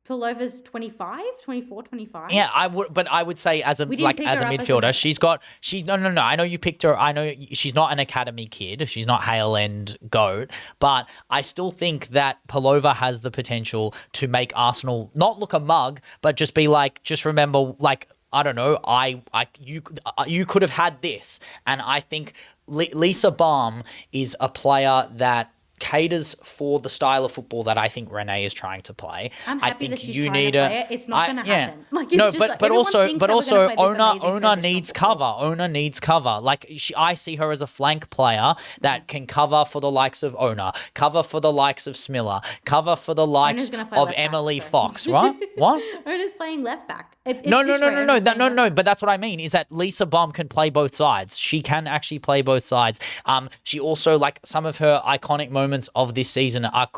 Palova's 25, 24, 25. Yeah, I would say as a We didn't pick as a her up as midfielder, an- she's no. I know you picked her. I know she's not an academy kid. She's not Hale End goat, but I still think that Palova has the potential to make Arsenal not look a mug, but just be like, just remember, like, I don't know, you could have had this, and I think Lisa Baum is a player that caters for the style of football that I think Renee is trying to play. I'm I happy think that she's you trying need to play it. It's not going to happen. Like, it's no, just like, but everyone also thinks that we're gonna play this amazing Ona positional needs football. cover. Ona needs cover. Like I see her as a flank player that can cover for the likes of Ona, cover for the likes of Smiller, cover for the likes gonna play of left back, Emily sorry. Fox. What? What? Ona's playing left back. No. But that's what I mean. Is that Lisa Baum can play both sides. She can actually play both sides. She also, like, some of her iconic moments of this season are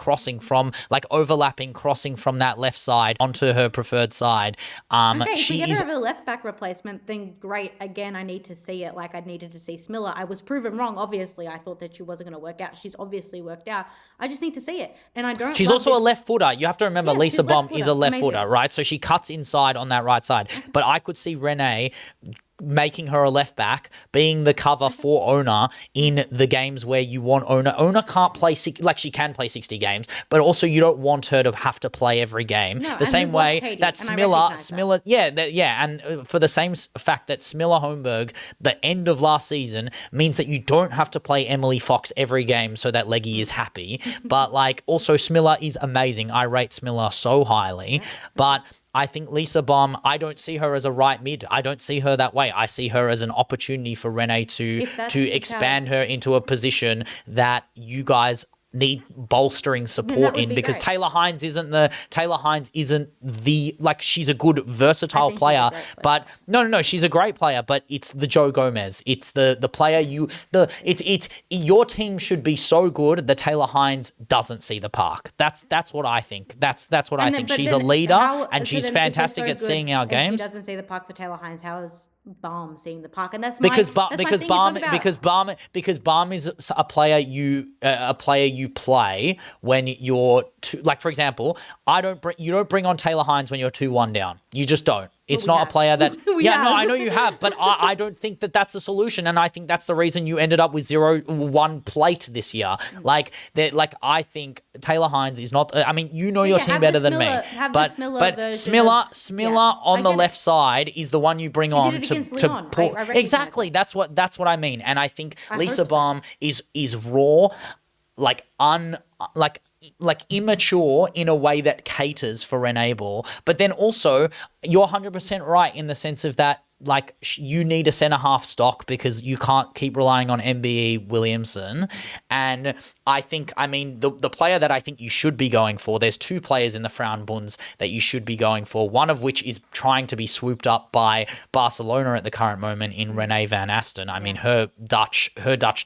overlapping crossing from that left side onto her preferred side. Okay, if She we get is. her a left back replacement, then great. Again, I need to see it. Like I needed to see Smiller. I was proven wrong. Obviously, I thought that she wasn't going to work out. She's obviously worked out. I just need to see it, and I don't. She's love also a this- left footer. You have to remember, Yeah, Lisa she's Baum left-footer. is a left footer, Amazing. right? So she cuts inside on that right side. But I could see Renee making her a left back, being the cover for Ona in the games where you want Ona. Ona can't play, she can play 60 games, but also you don't want her to have to play every game. No, The and same we've lost way Katie, that and I recognise that. Smiller, and for the same fact that Smiller Holmberg, the end of last season, means that you don't have to play Emily Fox every game so that Leggy is happy. But like, also Smiller is amazing. I rate Smiller so highly, but I think Lisa Baum, I don't see her as a right mid. I don't see her that way. I see her as an opportunity for Renee to If that's to the expand her into a position that you guys need bolstering support in, because great. Taylor Hines isn't the like, she's a good versatile player, but no, she's a great player, but it's the Joe Gomez. It's the player it's your team should be so good that Taylor Hines doesn't see the park. That's what I think. That's what I think. She's a leader and she's fantastic at seeing our games. She doesn't see the park for Taylor Hines. How is Baum seeing the park? And that's because because Baum is a player you play when you're like, for example, you don't bring on Taylor Hines when you're 2-1 down. You just don't. It's not a player that I know you have, but I don't think that that's a solution, and I think that's the reason you ended up with 0-1 plate this year. Like I think Taylor Hines is not. I mean, you know your team better than me, but Smiller on the left side is the one you bring on to pull. Exactly, that's what I mean, and I think Lisa Baum is raw, like immature in a way that caters for Renee Ball. But then also, you're 100% right in the sense of that, like, you need a centre-half stock because you can't keep relying on MBE Williamson. And the player that I think you should be going for, there's two players in the Frauenbunds that you should be going for, one of which is trying to be swooped up by Barcelona at the current moment in Renee van Asten. I mean, her Dutch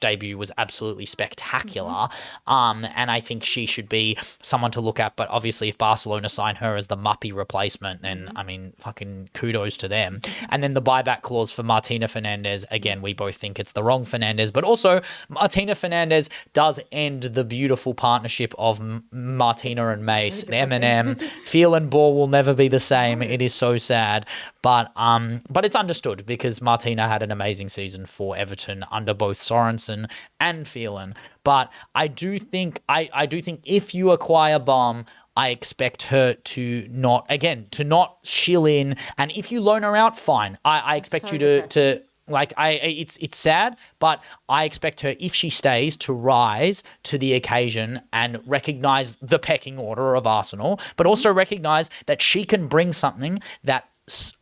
debut was absolutely spectacular. And I think she should be someone to look at. But obviously, if Barcelona sign her as the Muppy replacement, then, I mean, fucking kudos to them. And then the buyback clause for Martina Fernandez, again, we both think it's the wrong Fernandez, but also Martina Fernandez does end the beautiful partnership of Martina and Mace. Eminem, Feel and Ball will never be the same. It is so sad, but it's understood because Martina had an amazing season for Everton under both Sorensen and Phelan. But I do think if you acquire Baum, I expect her to not shill in, and if you loan her out, fine. I expect you to it's sad, but I expect her, if she stays, to rise to the occasion and recognise the pecking order of Arsenal, but also recognise that she can bring something that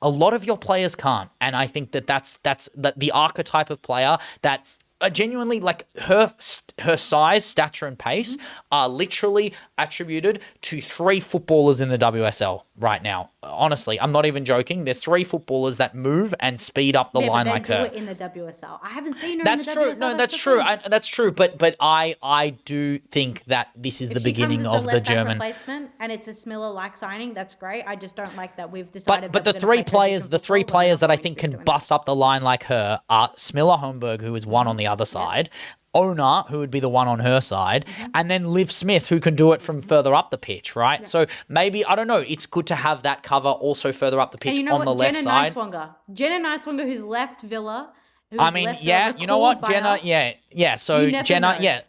a lot of your players can't. And I think that's the archetype of player that genuinely, like, her size, stature, and pace are literally attributed to 3 footballers in the WSL right now. Honestly, I'm not even joking. There's 3 footballers that move and speed up the line like her. It in the WSL. I haven't seen her. That's in the true. WSL. No, that's true. That's true. But I do think that this is the beginning of the German replacement, and it's a Smiller-like signing. That's great. I just don't like that we've decided. But the three players that I think can bust up the line like her are Smiller Holmberg, who is one on the other side, Ona, who would be the one on her side, and then Liv Smith, who can do it from further up the pitch, right? Yeah. So maybe, I don't know, it's good to have that cover also further up the pitch on the left side. Jenna Niswanger, who's left Villa. You know what, Jenna, so Jenna,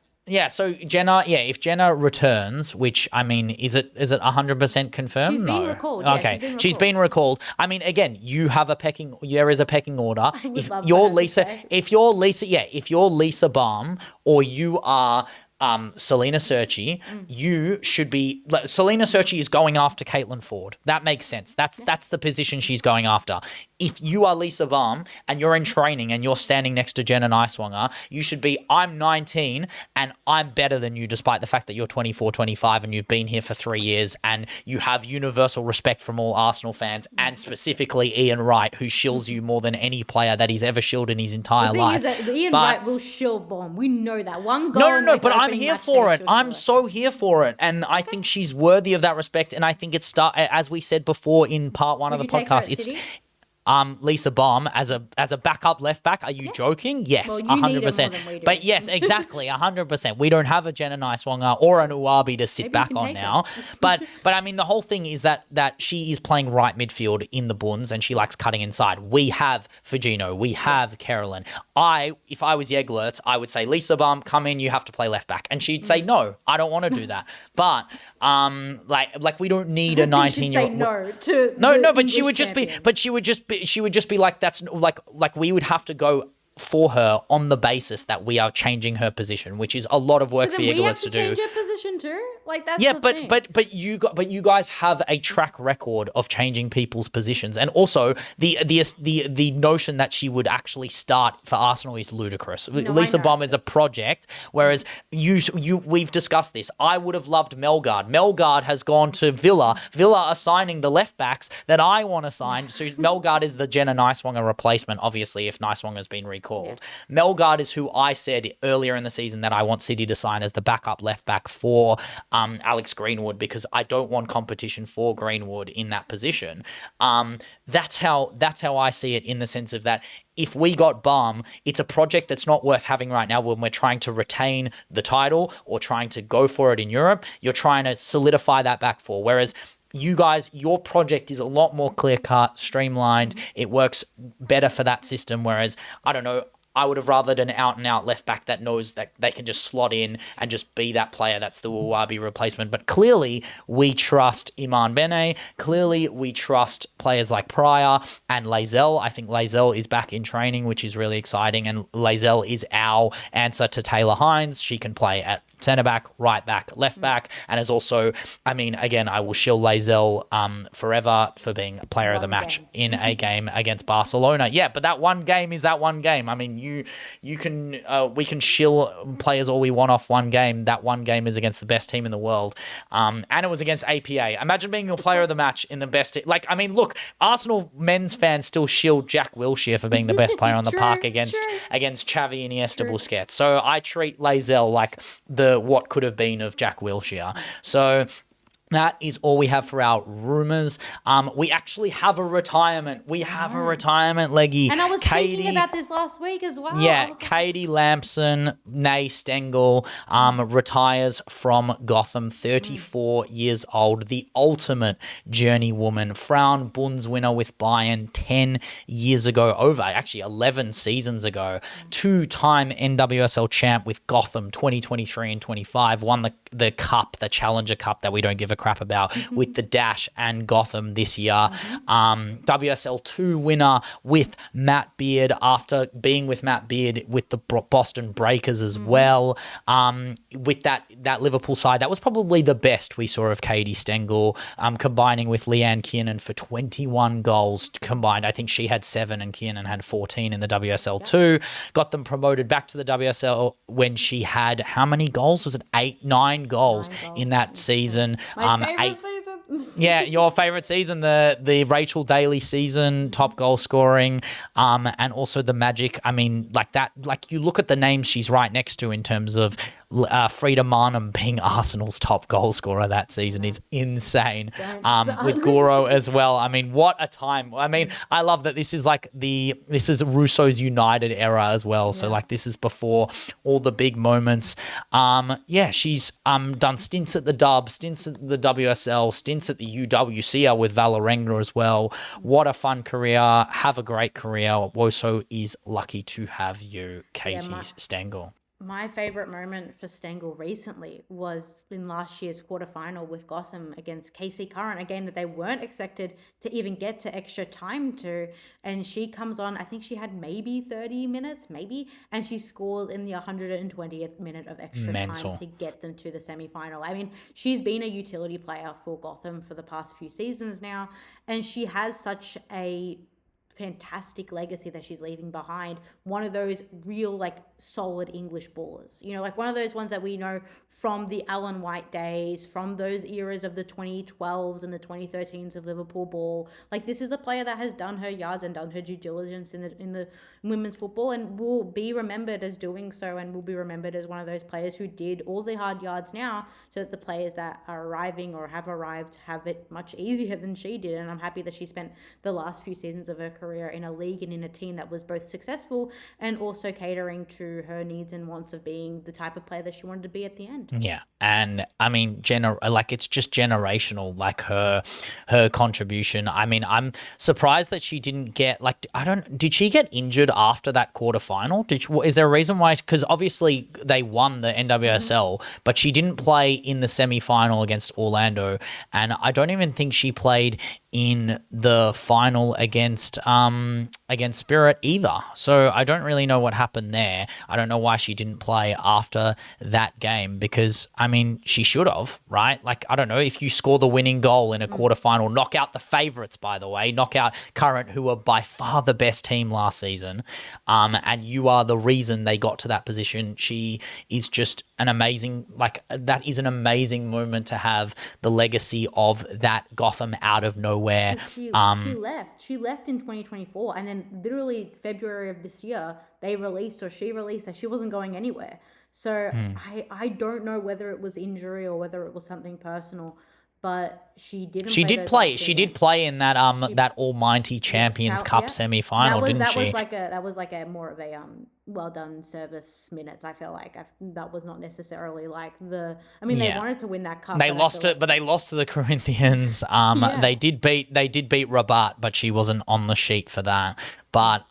so Jenna, if Jenna returns, which, I mean, is it 100% confirmed? She's been recalled. Yeah, okay, she's been recalled. I mean, again, there is a pecking order. If you're Lisa Baum, or you are Selena Serci, you should be. Selena Serci is going after Caitlin Ford. That makes sense. That's the position she's going after. If you are Lisa Baum and you're in training and you're standing next to Jenna Niswanger, you should be, I'm 19 and I'm better than you, despite the fact that you're 24, 25 and you've been here for 3 years and you have universal respect from all Arsenal fans, and specifically Ian Wright, who shills you more than any player that he's ever shilled in his entire life. The thing is that Ian Wright will shill Baum. We know that. One goal. No, but I'm here for it. I'm so here for it. And I think she's worthy of that respect. And I think as we said before in part 1 of the podcast, it's Lisa Baum as a backup left back. Are you joking? Yes, 100%. But yes, exactly, 100%. We don't have a Jenna Niswanger or an Uwabi to sit back on now. But I mean, the whole thing is that she is playing right midfield in the Bunds and she likes cutting inside. We have Fujino. We have Carolyn. If I was Yeglerts, I would say, Lisa Baum, come in, you have to play left back. And she'd say, no, I don't want to do that. But we don't need a 19-year-old. No, but she would just be like, that's like we would have to go for her on the basis that we are changing her position, which is a lot of work for Yeglerts to do. We have to change her position too? Like that's Yeah, the but thing. but you guys have a track record of changing people's positions, and also the notion that she would actually start for Arsenal is ludicrous. No, Lisa I know. Baum is a project, whereas we've discussed this. I would have loved Melgard. Melgard has gone to Villa. Villa are signing the left backs that I want to sign. So Melgard is the Jenna Nicewunger replacement, obviously, if Nicewunger has been recalled. Yeah. Melgard is who I said earlier in the season that I want City to sign as the backup left back for Alex Greenwood, because I don't want competition for Greenwood in that position. That's how I see it, in the sense of that if we got Baum, it's a project that's not worth having right now when we're trying to retain the title or trying to go for it in Europe. You're trying to solidify that back four. Whereas you guys, your project is a lot more clear-cut, streamlined. It works better for that system. Whereas, I don't know, I would have rathered an out-and-out left-back that knows that they can just slot in and just be that player that's the Uwabi replacement. But clearly, we trust Iman Bene. Clearly, we trust players like Pryor and Lazelle. I think Lazelle is back in training, which is really exciting. And Lazelle is our answer to Taylor Hines. She can play at centre-back, right-back, left-back, and is also, I mean, again, I will shill Lazelle forever for being player of the match in a game against Barcelona. Yeah, but that one game is that one game. I mean, you can we can shill players all we want off one game. That one game is against the best team in the world, and it was against APA. Imagine being a player of the match in the best team. Like, I mean, look, Arsenal men's fans still shield Jack Wilshere for being the best player on the park against Xavi, Iniesta, Busquets. So I treat Lazelle like the what could have been of Jack Wilshere. So that is all we have for our rumours. We actually have a retirement. We have a retirement, Leggy. And I was thinking about this last week as well. Yeah, Katie Lampson, nay Stengel, retires from Gotham, 34 years old, the ultimate journeywoman. Frauen Bundes winner with Bayern 10 years ago, over actually 11 seasons ago. Two-time NWSL champ with Gotham, 2023 and 25. Won the cup, the Challenger Cup that we don't give a crap about, with the Dash and Gotham this year. WSL 2 winner with Matt Beard, after being with Matt Beard with the Boston Breakers as well. With that Liverpool side, that was probably the best we saw of Katie Stengel, combining with Leanne Kiernan for 21 goals combined. I think she had 7 and Kiernan had 14 in the WSL 2. Got them promoted back to the WSL when she had, how many goals? Was it 9 goals in that season? My favorite season. Yeah, your favorite season, the Rachel Daly season, top goal scoring, and also the Magic. I mean, like that, like you look at the names she's right next to in terms of Frida Marnham being Arsenal's top goal scorer that season is insane. With Goro as well. I mean, what a time. I mean, I love that this is Russo's United era as well. So like this is before all the big moments. Yeah, she's done stints at the Dub, stints at the WSL, stints at the UWCL with Valorenga as well. What a fun career. Have a great career. Woso is lucky to have you, Katie Stengel. My favourite moment for Stengel recently was in last year's quarterfinal with Gotham against KC Current, a game that they weren't expected to even get to extra time to. And she comes on, I think she had maybe 30 minutes, and she scores in the 120th minute of extra time to get them to the semi-final. I mean, she's been a utility player for Gotham for the past few seasons now, and she has such a fantastic legacy that she's leaving behind. One of those real, like, solid English ballers, you know, like one of those ones that we know from the Alan White days, from those eras of the 2012s and the 2013s of Liverpool ball. Like, this is a player that has done her yards and done her due diligence in the women's football, and will be remembered as doing so, and will be remembered as one of those players who did all the hard yards now, so that the players that are arriving or have arrived have it much easier than she did. And I'm happy that she spent the last few seasons of her career in a league and in a team that was both successful and also catering to her needs and wants of being the type of player that she wanted to be at the end. Yeah, and I mean, it's just generational, like her contribution. I mean, I'm surprised that she didn't get, like, did she get injured after that quarterfinal? Is there a reason why? Because obviously they won the NWSL, but she didn't play in the semi-final against Orlando, and I don't even think she played in the final against Spirit either. So I don't really know what happened there. I don't know why she didn't play after that game because, I mean, she should have, right? Like, I don't know, if you score the winning goal in a quarterfinal, knock out the favourites, by the way, knock out Current, who were by far the best team last season, and you are the reason they got to that position. She is just an amazing, like, that is an amazing moment to have the legacy of that Gotham out of nowhere. She left. She left in 2024, and then literally February of this year, she released that she wasn't going anywhere. So I don't know whether it was injury or whether it was something personal, but she didn't. She did play. She did play in that that Almighty Champions Cup semi-final, didn't she? That was like a more of a well done service minutes. I feel like that was not necessarily like the. I mean, they wanted to win that cup. They lost it, but they lost to the Corinthians. They did beat Rabat, but she wasn't on the sheet for that. But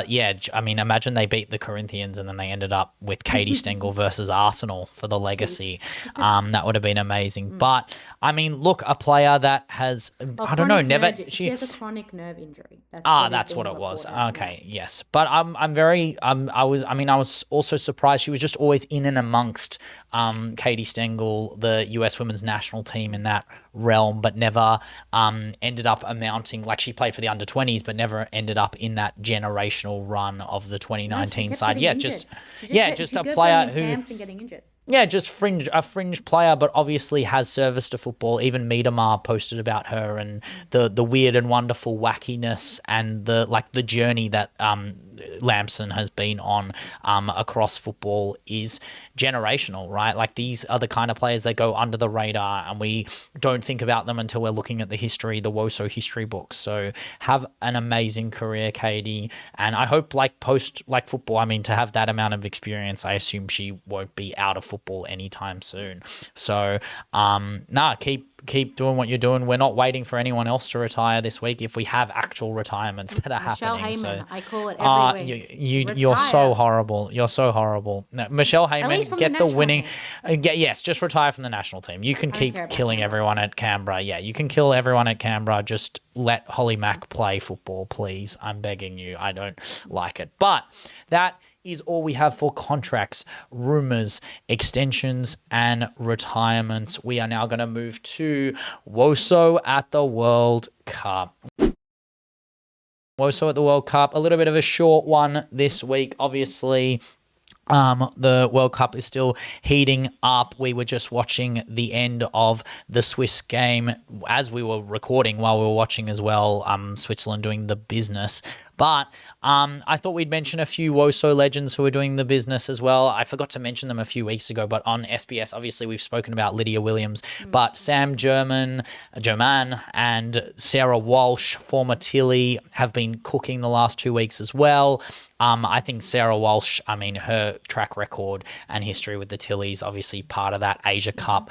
yeah, I mean, imagine they beat the Corinthians and then they ended up with Katie Stengel versus Arsenal for the legacy. That would have been amazing. But I mean, look, a player that has I don't know, never she has a chronic nerve injury. That's what it was. Okay, yes. But I was also surprised she was just always in and amongst Katie Stengel, the US women's national team in that realm, but never ended up amounting, like she played for the under-20s, but never ended up in that generational run of the 2019 side. Yeah, just a player who just a fringe player, but obviously has service to football. Even Miedemar posted about her and the weird and wonderful wackiness and the journey that Lampson has been on across football is generational, right? Like, these are the kind of players that go under the radar and we don't think about them until we're looking at the Woso history books. So have an amazing career, Katie. And I hope post football, I mean, to have that amount of experience, I assume she won't be out of football anytime soon. So keep doing what you're doing. We're not waiting for anyone else to retire this week if we have actual retirements that are Michelle happening. Heyman, I call it every week. You're so horrible. You're so horrible. No, Michelle Heyman, get the winning. Just retire from the national team. You can keep killing everyone at Canberra. Yeah, you can kill everyone at Canberra. Just let Holly Mack play football, please. I'm begging you. I don't like it. But that is all we have for contracts, rumours, extensions, and retirements. We are now going to move to Woso at the World Cup. Woso at the World Cup, a little bit of a short one this week, obviously. The World Cup is still heating up. We were just watching the end of the Swiss game as we were recording while we were watching as well, Switzerland doing the business. But I thought we'd mention a few Woso legends who are doing the business as well. I forgot to mention them a few weeks ago, but on SBS, obviously, we've spoken about Lydia Williams. But Sam German, and Sarah Walsh, former Tilly, have been cooking the last 2 weeks as well. I think Sarah Walsh, I mean, her track record and history with the Tillies, obviously part of that Asia Cup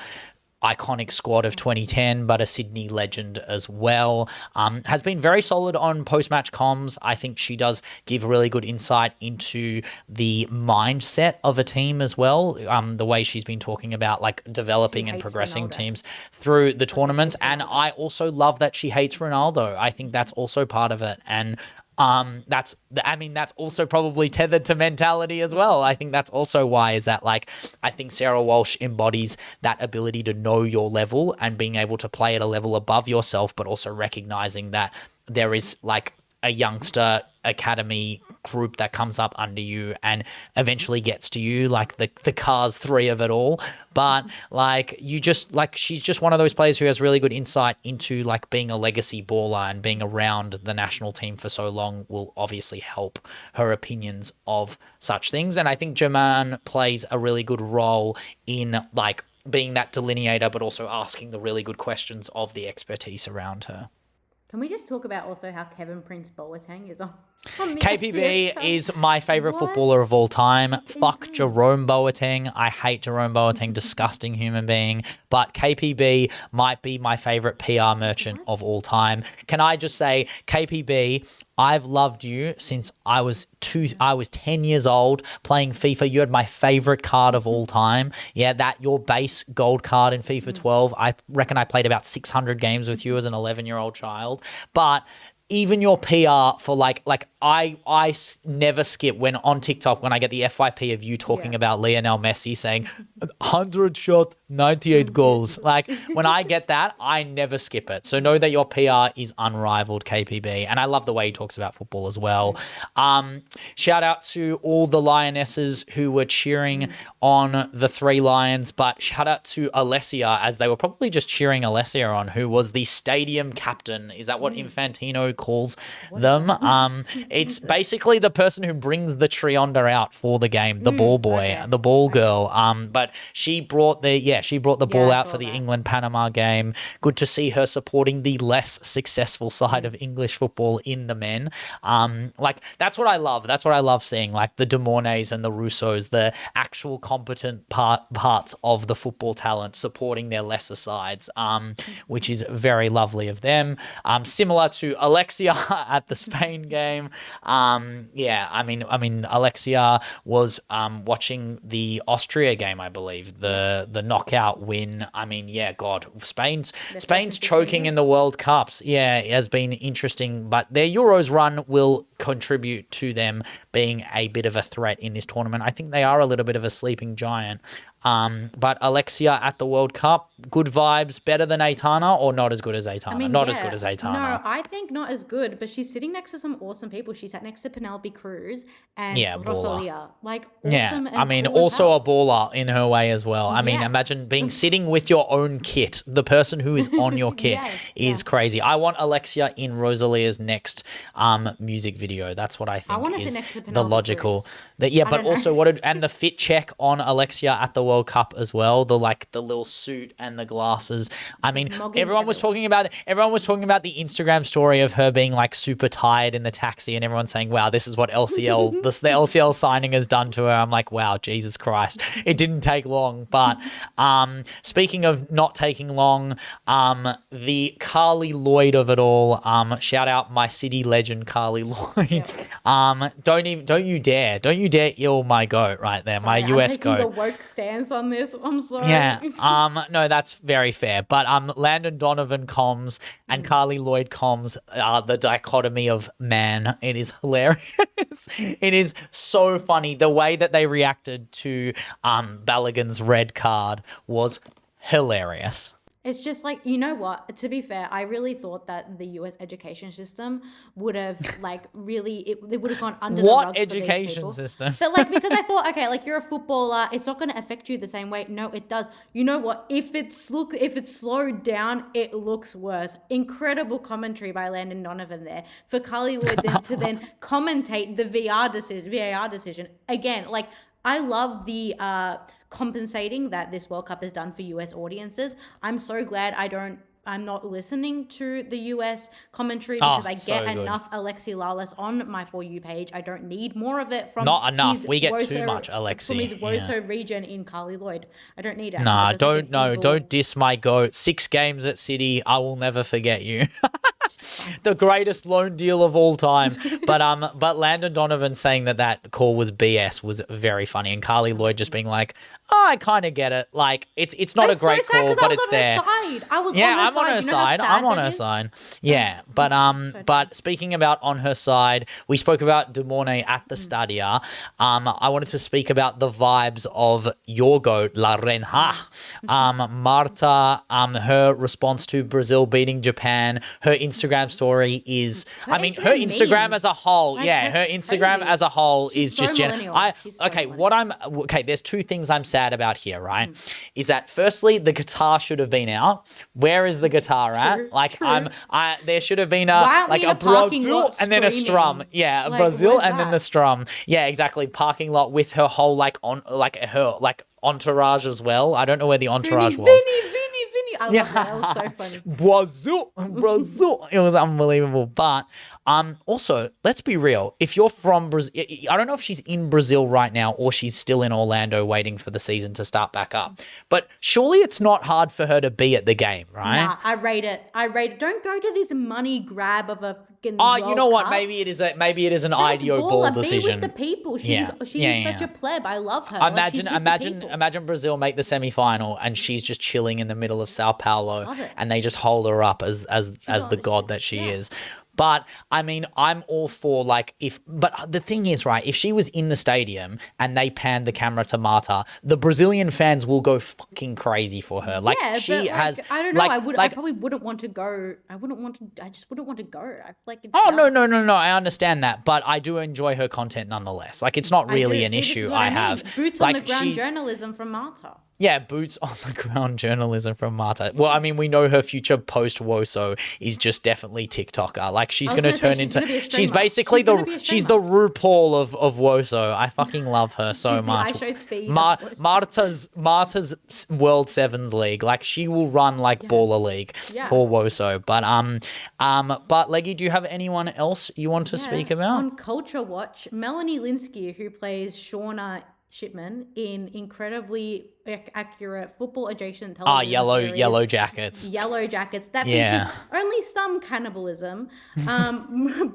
iconic squad of 2010, but a Sydney legend as well. Has been very solid on post-match comms. I think she does give really good insight into the mindset of a team as well. The way she's been talking about developing and progressing teams through the tournaments. And I also love that she hates Ronaldo. I think that's also part of it. And that's also probably tethered to mentality as well. I think that's also why is that I think Sarah Walsh embodies that ability to know your level and being able to play at a level above yourself, but also recognizing that there is a youngster academy group that comes up under you and eventually gets to you, the Cars 3 of it all. But she's just one of those players who has really good insight into being a legacy baller, and being around the national team for so long will obviously help her opinions of such things. And I think German plays a really good role in being that delineator, but also asking the really good questions of the expertise around her. Can we just talk about also how Kevin Prince Boateng is on the KPB is my favourite footballer of all time. Fuck Jerome Boateng. I hate Jerome Boateng, disgusting human being. But KPB might be my favourite PR merchant of all time. Can I just say, KPB, I've loved you since I was 10 years old playing FIFA. You had my favorite card of all time. Yeah, your base gold card in FIFA 12. I reckon I played about 600 games with you as an 11-year-old child. But even your PR for I never skip when on TikTok when I get the FYP of you talking about Lionel Messi saying 100 shot, 98 goals. Like when I get that, I never skip it. So know that your PR is unrivaled, KPB. And I love the way he talks about football as well. Shout out to all the Lionesses who were cheering on the Three Lions, but shout out to Alessia, as they were probably just cheering Alessia on, who was the stadium captain. Is that what Infantino calls them? It's basically the person who brings the Trionda out for the game, the ball boy, the ball girl. But she brought the ball out for the England-Panama game. Good to see her supporting the less successful side of English football in the men. That's what I love. That's what I love seeing, like the Dumornays and the Russos, the actual competent parts of the football talent supporting their lesser sides, which is very lovely of them. Similar to Alexia at the Spain game. Alexia was watching the Austria game, I believe, the knockout win. Spain's choking in the World Cups. Yeah, it has been interesting, but their Euros run will contribute to them being a bit of a threat in this tournament. I think they are a little bit of a sleeping giant. But Alexia at the World Cup, good vibes, better than Aitana or not as good as Aitana? As good as Aitana. No, I think not as good, but she's sitting next to some awesome people. She sat next to Penelope Cruz and Rosalia. Awesome. And cool also a baller in her way as well. Imagine sitting with your own kit. The person who is on your kit is crazy. I want Alexia in Rosalia's next music video. That's what I think is the logical. But also and the fit check on Alexia at the World Cup as well. The little suit and the glasses. Everyone was talking about the Instagram story of her being super tired in the taxi, and everyone saying, "Wow, this is what LCL the LCL signing has done to her." I'm like, "Wow, Jesus Christ!" It didn't take long. But speaking of not taking long, the Carly Lloyd of it all. Shout out my City legend Carly Lloyd. Don't you dare ill my goat right there, my US goat. The woke stance on this. I'm sorry. Yeah. No, that's very fair. But Landon Donovan comms and Carly Lloyd comms are the dichotomy of man. It is hilarious. It is so funny. The way that they reacted to Balogun's red card was hilarious. It's just you know what? To be fair, I really thought that the US education system would have it would have gone under the rugs. What education system? But because I thought, okay, you're a footballer, it's not going to affect you the same way. No, it does. You know what? If it's slowed down, it looks worse. Incredible commentary by Landon Donovan there for Carly Lloyd to then commentate the VAR decision again. I love the compensating that this World Cup has done for US audiences. I'm so glad I'm not listening to the US commentary because I get enough Alexi Lawless on my For You page. I don't need more of it from not enough. We get too much Alexi. From his Woso region in Carly Lloyd. I don't need it. Nah, don't diss my goat. 6 games at City. I will never forget you. The greatest loan deal of all time. But Landon Donovan saying that call was BS was very funny, and Carly Lloyd just being like, "Oh, I kind of get it. It's not a great call, but it's there." I'm on her side. I'm on her side. Yeah, but speaking about on her side, we spoke about Dumornay at the Stadia. I wanted to speak about the vibes of your goat, La Renha. Marta, her response to Brazil beating Japan, her Instagram story is, her Instagram as a whole, her Instagram as a whole is just there's 2 things I'm sad about here, right? Is that firstly, the guitar should have been out. Where is the guitar at? There should have been a Brazil and then a strum. Yeah, Brazil and then the strum. Yeah, exactly. Parking lot with her whole entourage as well. I don't know where the entourage was. Vinny. I love that. That was so funny. Brazil. It was unbelievable. But also, let's be real. If you're from Brazil, I don't know if she's in Brazil right now or she's still in Orlando waiting for the season to start back up. But surely it's not hard for her to be at the game, right? Nah, I rate it. Don't go to this money grab of a freaking Oh, you know World what? Cup. Maybe it is an Best IDO ball baller, decision. Be with the people. She's Yeah. such a pleb. I love her. Like, she's with the people. Imagine Brazil make the semi-final and she's just chilling in the middle of Sao Paulo Love it. and they just hold her up as the god that she is. But I mean, I'm all for but the thing is, right, if she was in the stadium and they panned the camera to Marta, the Brazilian fans will go fucking crazy for her. Like, she has, I don't know. I probably wouldn't want to go. I just wouldn't want to go. I feel like it's no. I understand that, but I do enjoy her content nonetheless. Like, it's not really an issue I have. Boots on the ground journalism from Marta. Yeah, boots on the ground journalism from Marta. Well, I mean, we know her future post Woso is just definitely TikToker. Like, she's going to turn into. She's basically she's the RuPaul of Woso. I fucking love her so much. Marta's World Sevens League. Like, she will run like Baller League for Woso. But Leggy, do you have anyone else you want to speak about? On Culture Watch, Melanie Linsky, who plays Shauna Shipman in incredibly accurate football adjacent television series, Yellow Jackets. Yellow Jackets that features only some cannibalism,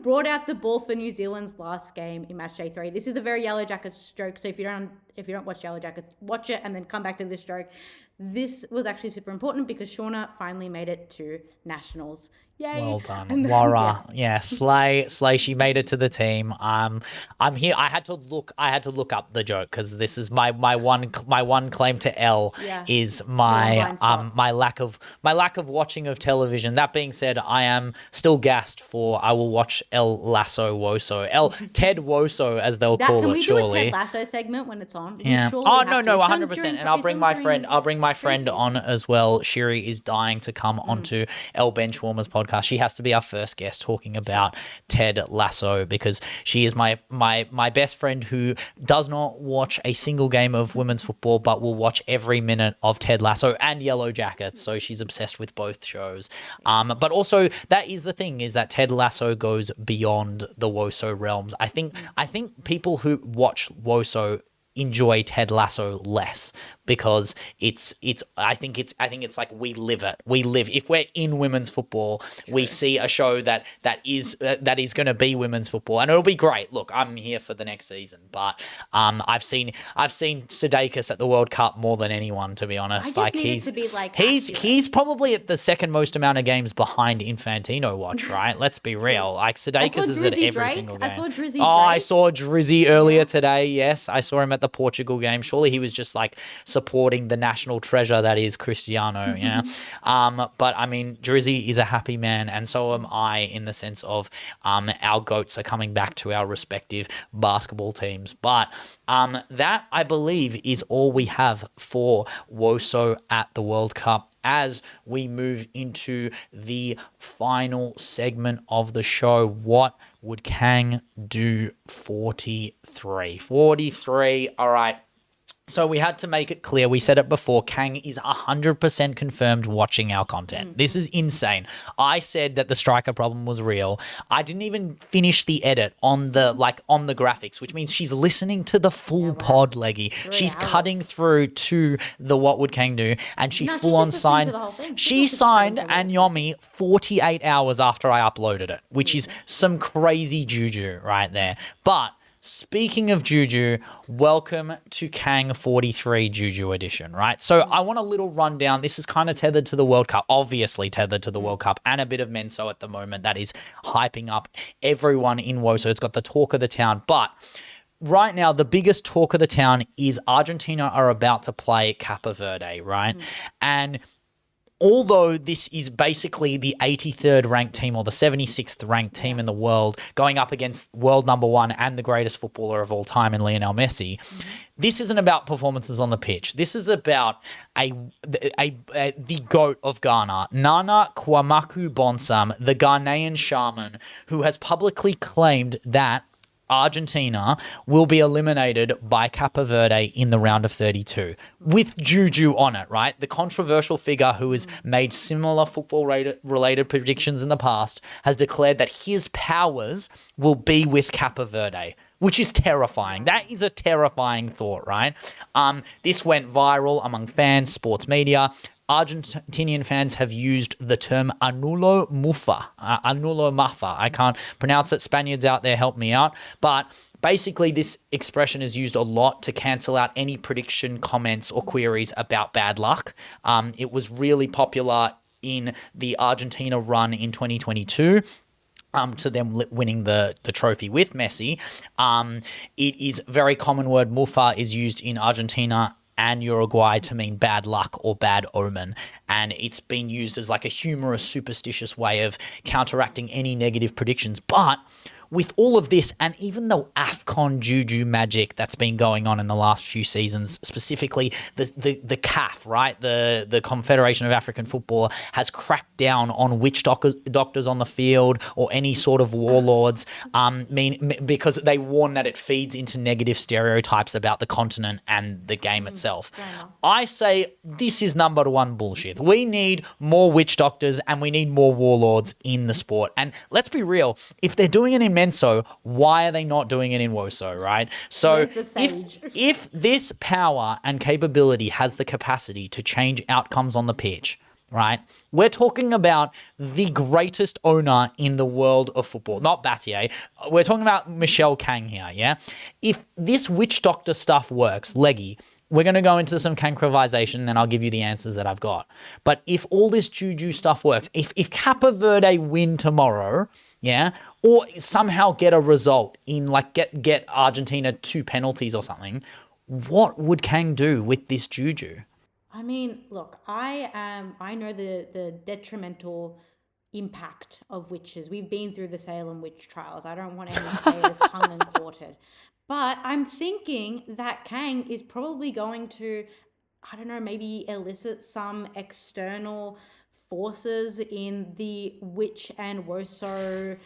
brought out the ball for New Zealand's last game in match day 3. This is a very Yellow Jackets joke, so if you don't watch Yellow Jackets, watch it and then come back to this joke. This was actually super important because Shauna finally made it to nationals. Yay. Well done. Laura. Yeah, slay. She made it to the team. I'm here. I had to look up the joke because this is my one claim to L is my lack of watching of television. That being said, I am still gassed I will watch El Lasso Woso. Ted Woso as they'll call it, surely. Can we do a Ted Lasso segment when it's on? Yeah. No, 100%. And I'll bring my friend on as well. Shiri is dying to come onto El Benchwarmers podcast. She has to be our first guest talking about Ted Lasso because she is my best friend who does not watch a single game of women's football but will watch every minute of Ted Lasso and Yellow Jackets. So she's obsessed with both shows. But also that is the thing, is that Ted Lasso goes beyond the Woso realms. I think people who watch Woso enjoy Ted Lasso less because I think it's like we live it. If we're in women's football, we see a show that is going to be women's football, and it'll be great. Look, I'm here for the next season, but I've seen Sudeikis at the World Cup more than anyone, to be honest. He's probably at the second most amount of games behind Infantino watch, right? Let's be real. Like, Sudeikis is at every single game. I saw Drizzy earlier today. Yes, I saw him at the Portugal game. Surely he was just like supporting the national treasure that is Cristiano, yeah. But I mean, Drizzy is a happy man, and so am I, in the sense of our goats are coming back to our respective basketball teams. But that, I believe, is all we have for Woso at the World Cup, as we move into the final segment of the show. What would Kang do? 43. All right. So we had to make it clear. We said it before. Kang is 100% confirmed watching our content. This is insane. I said that the striker problem was real. I didn't even finish the edit on the graphics, which means she's listening to the full pod, Leggy. She's cutting through to the what would Kang do, and she full on signed. She signed Anyomi 48 hours after I uploaded it, which is some crazy juju right there. But speaking of Juju, welcome to Kang 43 Juju edition, right? So I want a little rundown. This is kind of tethered to the World Cup, obviously tethered to the World Cup, and a bit of Menso at the moment that is hyping up everyone in Woso. It's got the talk of the town. But right now, the biggest talk of the town is Argentina are about to play Cape Verde, right? And although this is basically the 83rd ranked team or the 76th ranked team in the world going up against world number one and the greatest footballer of all time in Lionel Messi, this isn't about performances on the pitch. This is about the GOAT of Ghana, Nana Kwamaku Bonsam, the Ghanaian shaman, who has publicly claimed that Argentina will be eliminated by Cape Verde in the round of 32 with Juju on it, right? The controversial figure who has made similar football-related predictions in the past has declared that his powers will be with Cape Verde, which is terrifying. That is a terrifying thought, right? This went viral among fans, sports media. Argentinian fans have used the term anulo mufa. I can't pronounce it. Spaniards out there, help me out. But basically, this expression is used a lot to cancel out any prediction, comments, or queries about bad luck. It was really popular in the Argentina run in 2022. To them winning the trophy with Messi. It is a very common word. Mufa is used in Argentina and Uruguay to mean bad luck or bad omen. And it's been used as like a humorous, superstitious way of counteracting any negative predictions. But with all of this, and even the AFCON juju magic that's been going on in the last few seasons, specifically the CAF, right? The Confederation of African Football has cracked down on witch doctors on the field or any sort of warlords, because they warn that it feeds into negative stereotypes about the continent and the game itself. I say this is number one bullshit. We need more witch doctors and we need more warlords in the sport. And let's be real, if they're doing it in Menso, why are they not doing it in Woso, right? So if this power and capability has the capacity to change outcomes on the pitch, right, we're talking about the greatest owner in the world of football, not Battier. We're talking about Michel Kang here, yeah? If this witch doctor stuff works, Leggy, we're going to go into some cancrovization and then I'll give you the answers that I've got. But if all this juju stuff works, if Cape Verde win tomorrow, yeah, or somehow get a result in like get Argentina 2 penalties or something, what would Kang do with this juju? I mean, look, I know the detrimental impact of witches. We've been through the Salem witch trials. I don't want any players hung and quartered. But I'm thinking that Kang is probably going to, I don't know, maybe elicit some external forces in the witch and Woso,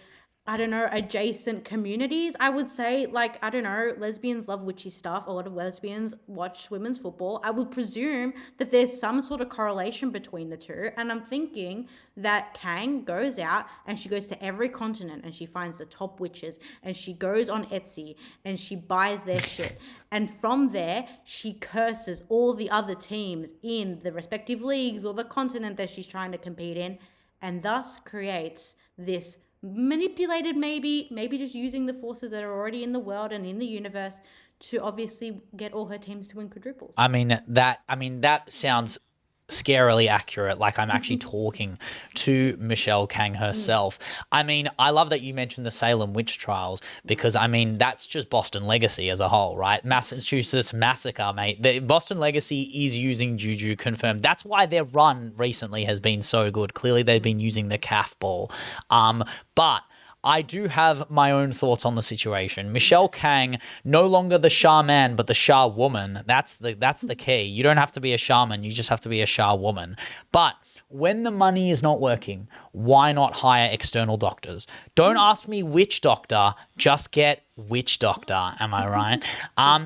I don't know, adjacent communities. I would say, like, I don't know, lesbians love witchy stuff. A lot of lesbians watch women's football. I would presume that there's some sort of correlation between the two. And I'm thinking that Kang goes out and she goes to every continent and she finds the top witches and she goes on Etsy and she buys their shit. And from there, she curses all the other teams in the respective leagues or the continent that she's trying to compete in, and thus creates this manipulated, maybe just using the forces that are already in the world and in the universe to obviously get all her teams to win quadruples. I mean that sounds scarily accurate. Like I'm actually talking to Michelle Kang herself. I mean, I love that you mentioned the Salem witch trials because I mean that's just Boston Legacy as a whole, right? Massachusetts Massacre, mate. The Boston Legacy is using juju, confirmed. That's why their run recently has been so good. Clearly they've been using the calf ball. But I do have my own thoughts on the situation. Michelle Kang, no longer the shaman, but the Shah woman. That's the key. You don't have to be a shaman. You just have to be a Shah woman. But when the money is not working, why not hire external doctors? Don't ask me which doctor, just get witch doctor. Am I right?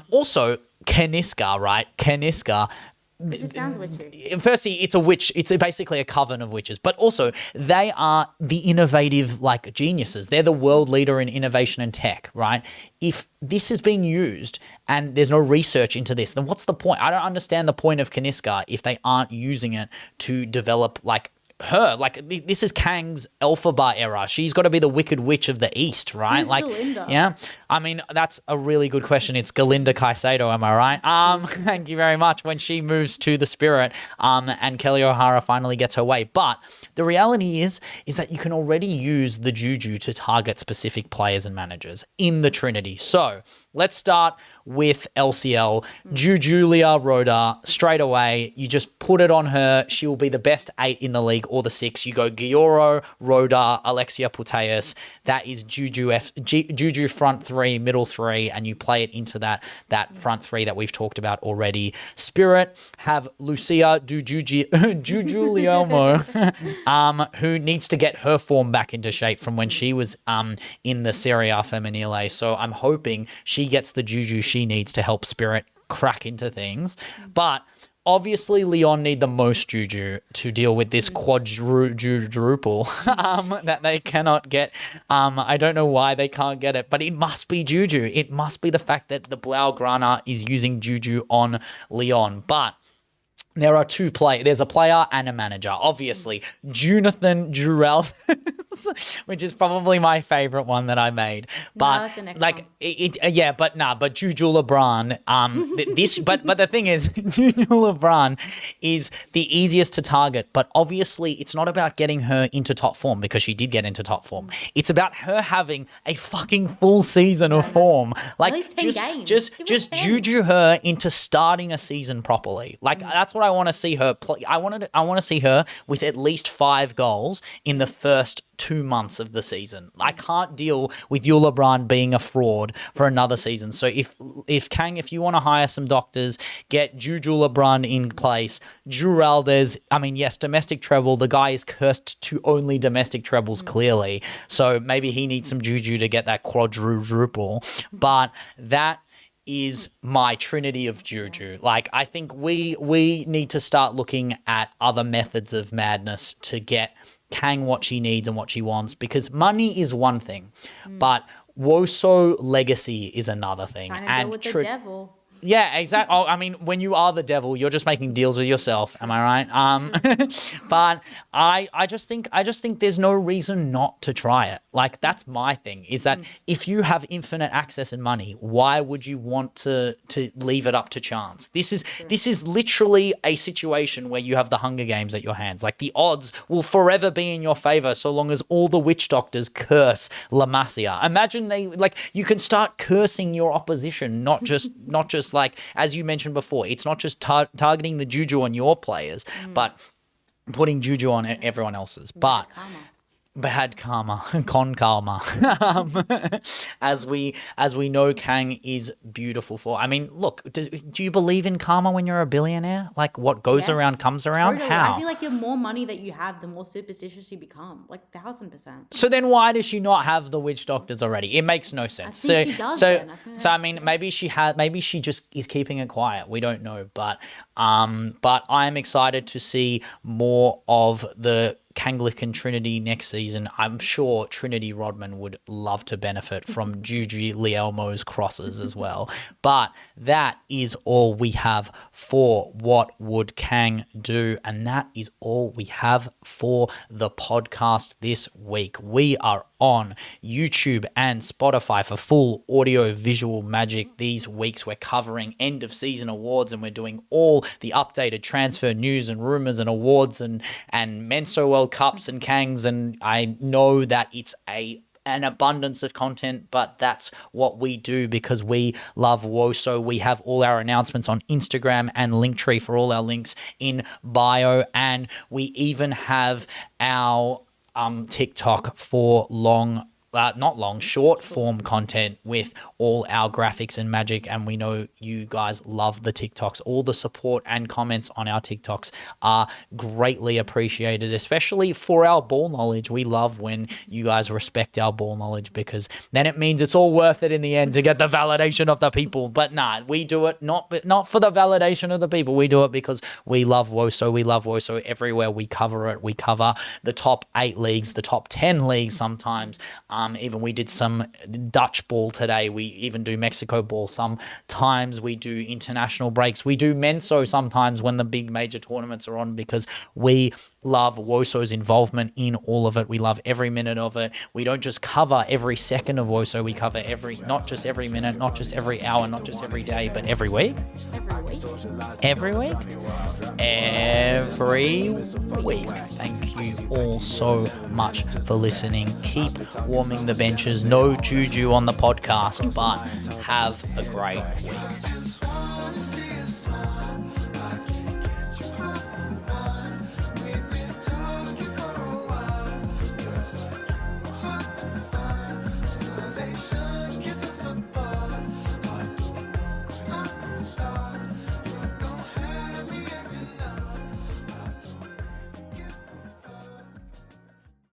Also, Kaniska, right? Kaniska. It just sounds witchy. Firstly, it's a witch. It's basically a coven of witches. But also, they are the innovative, like, geniuses. They're the world leader in innovation and tech, right? If this is being used and there's no research into this, then what's the point? I don't understand the point of Kaniska if they aren't using it to develop, like, her. Like, this is Kang's Elphaba era. She's got to be the Wicked Witch of the East, right? Who's like, Galinda? Yeah. I mean, that's a really good question. It's Galinda Caicedo, am I right? Thank you very much. When she moves to the Spirit, and Kelly O'Hara finally gets her way. But the reality is that you can already use the juju to target specific players and managers in the Trinity. So let's start with LCL. Jujulia Rhoda, straight away, you just put it on her. She will be the best 8 in the league or the 6. You go Gioro, Rhoda, Alexia Puteus. That is Juju front 3, middle 3, and you play it into that front 3 that we've talked about already. Spirit have Lucia Giuliano, who needs to get her form back into shape from when she was in the Serie A Femminile. So I'm hoping she gets the juju she needs to help Spirit crack into things. But obviously, Lyon need the most juju to deal with this quadruple that they cannot get. I don't know why they can't get it, but it must be juju. It must be the fact that the Blaugrana is using juju on Lyon. But there are there's a player and a manager. Obviously, Jonathan Jurel, which is probably my favorite one that I made. But but Juju LeBron, but the thing is, Juju LeBron is the easiest to target, but obviously it's not about getting her into top form, because she did get into top form. It's about her having a fucking full season of form. Like, at least 10 games. just juju her into starting a season properly. Like, that's what I want to see her play. I want to see her with at least 5 goals in the first 2 months of the season. I can't deal with you LeBron being a fraud for another season. So if Kang, if you want to hire some doctors, get Juju LeBron in place. Jurel, yes, domestic treble. The guy is cursed to only domestic trebles, clearly. So maybe he needs some Juju to get that quadruple. But that is my trinity of Juju. Like, I think we need to start looking at other methods of madness to get Kang what she needs and what she wants, because money is one thing, but Woso legacy is another thing. Trying to deal with the devil. Yeah, exactly. I mean, when you are the devil, you're just making deals with yourself. Am I right? But I just think there's no reason not to try it. Like, that's my thing, is that if you have infinite access and money, why would you want to leave it up to chance? This is literally a situation where you have the Hunger Games at your hands. Like, the odds will forever be in your favor so long as all the witch doctors curse La Masia. Imagine you can start cursing your opposition, not just like, as you mentioned before, it's not just targeting the juju on your players, but putting juju on everyone else's. But bad karma, con karma. As we know, Kang is beautiful for. I mean, look, do you believe in karma when you're a billionaire? Like, what goes around comes around? Totally. How? I feel like the more money that you have, the more superstitious you become. Like, 1000%. So then why does she not have the witch doctors already? It makes no sense. I think she does then. I mean, maybe she just is keeping it quiet. We don't know, but I'm excited to see more of the Kanglican Trinity next season. I'm sure Trinity Rodman would love to benefit from Juju Lielmo's crosses as well. But that is all we have for What Would Kang Do? And that is all we have for the podcast this week. We are on YouTube and Spotify for full audio visual magic. These weeks we're covering end of season awards, and we're doing all the updated transfer news and rumors and awards and Menso World Cups and Kangs, and I know that it's an abundance of content, but that's what we do because we love Woso. We have all our announcements on Instagram and Linktree for all our links in bio, and we even have our TikTok for short form content with all our graphics and magic. And we know you guys love the TikToks. All the support and comments on our TikToks are greatly appreciated, especially for our ball knowledge. We love when you guys respect our ball knowledge, because then it means it's all worth it in the end to get the validation of the people. But we do it not for the validation of the people. We do it because we love Woso. We love Woso everywhere. We cover it. We cover the top 8 leagues, the top 10 leagues sometimes. Even we did some Dutch ball today. We even do Mexico ball. Sometimes we do international breaks. We do Menso sometimes when the big major tournaments are on, because we love Woso's involvement in all of it. We love every minute of it. We don't just cover every second of Woso. We cover not just every minute, not just every hour, not just every day, but every week. Every week. Thank you all so much for listening. Keep warming the benches. No juju on the podcast, but have a great week.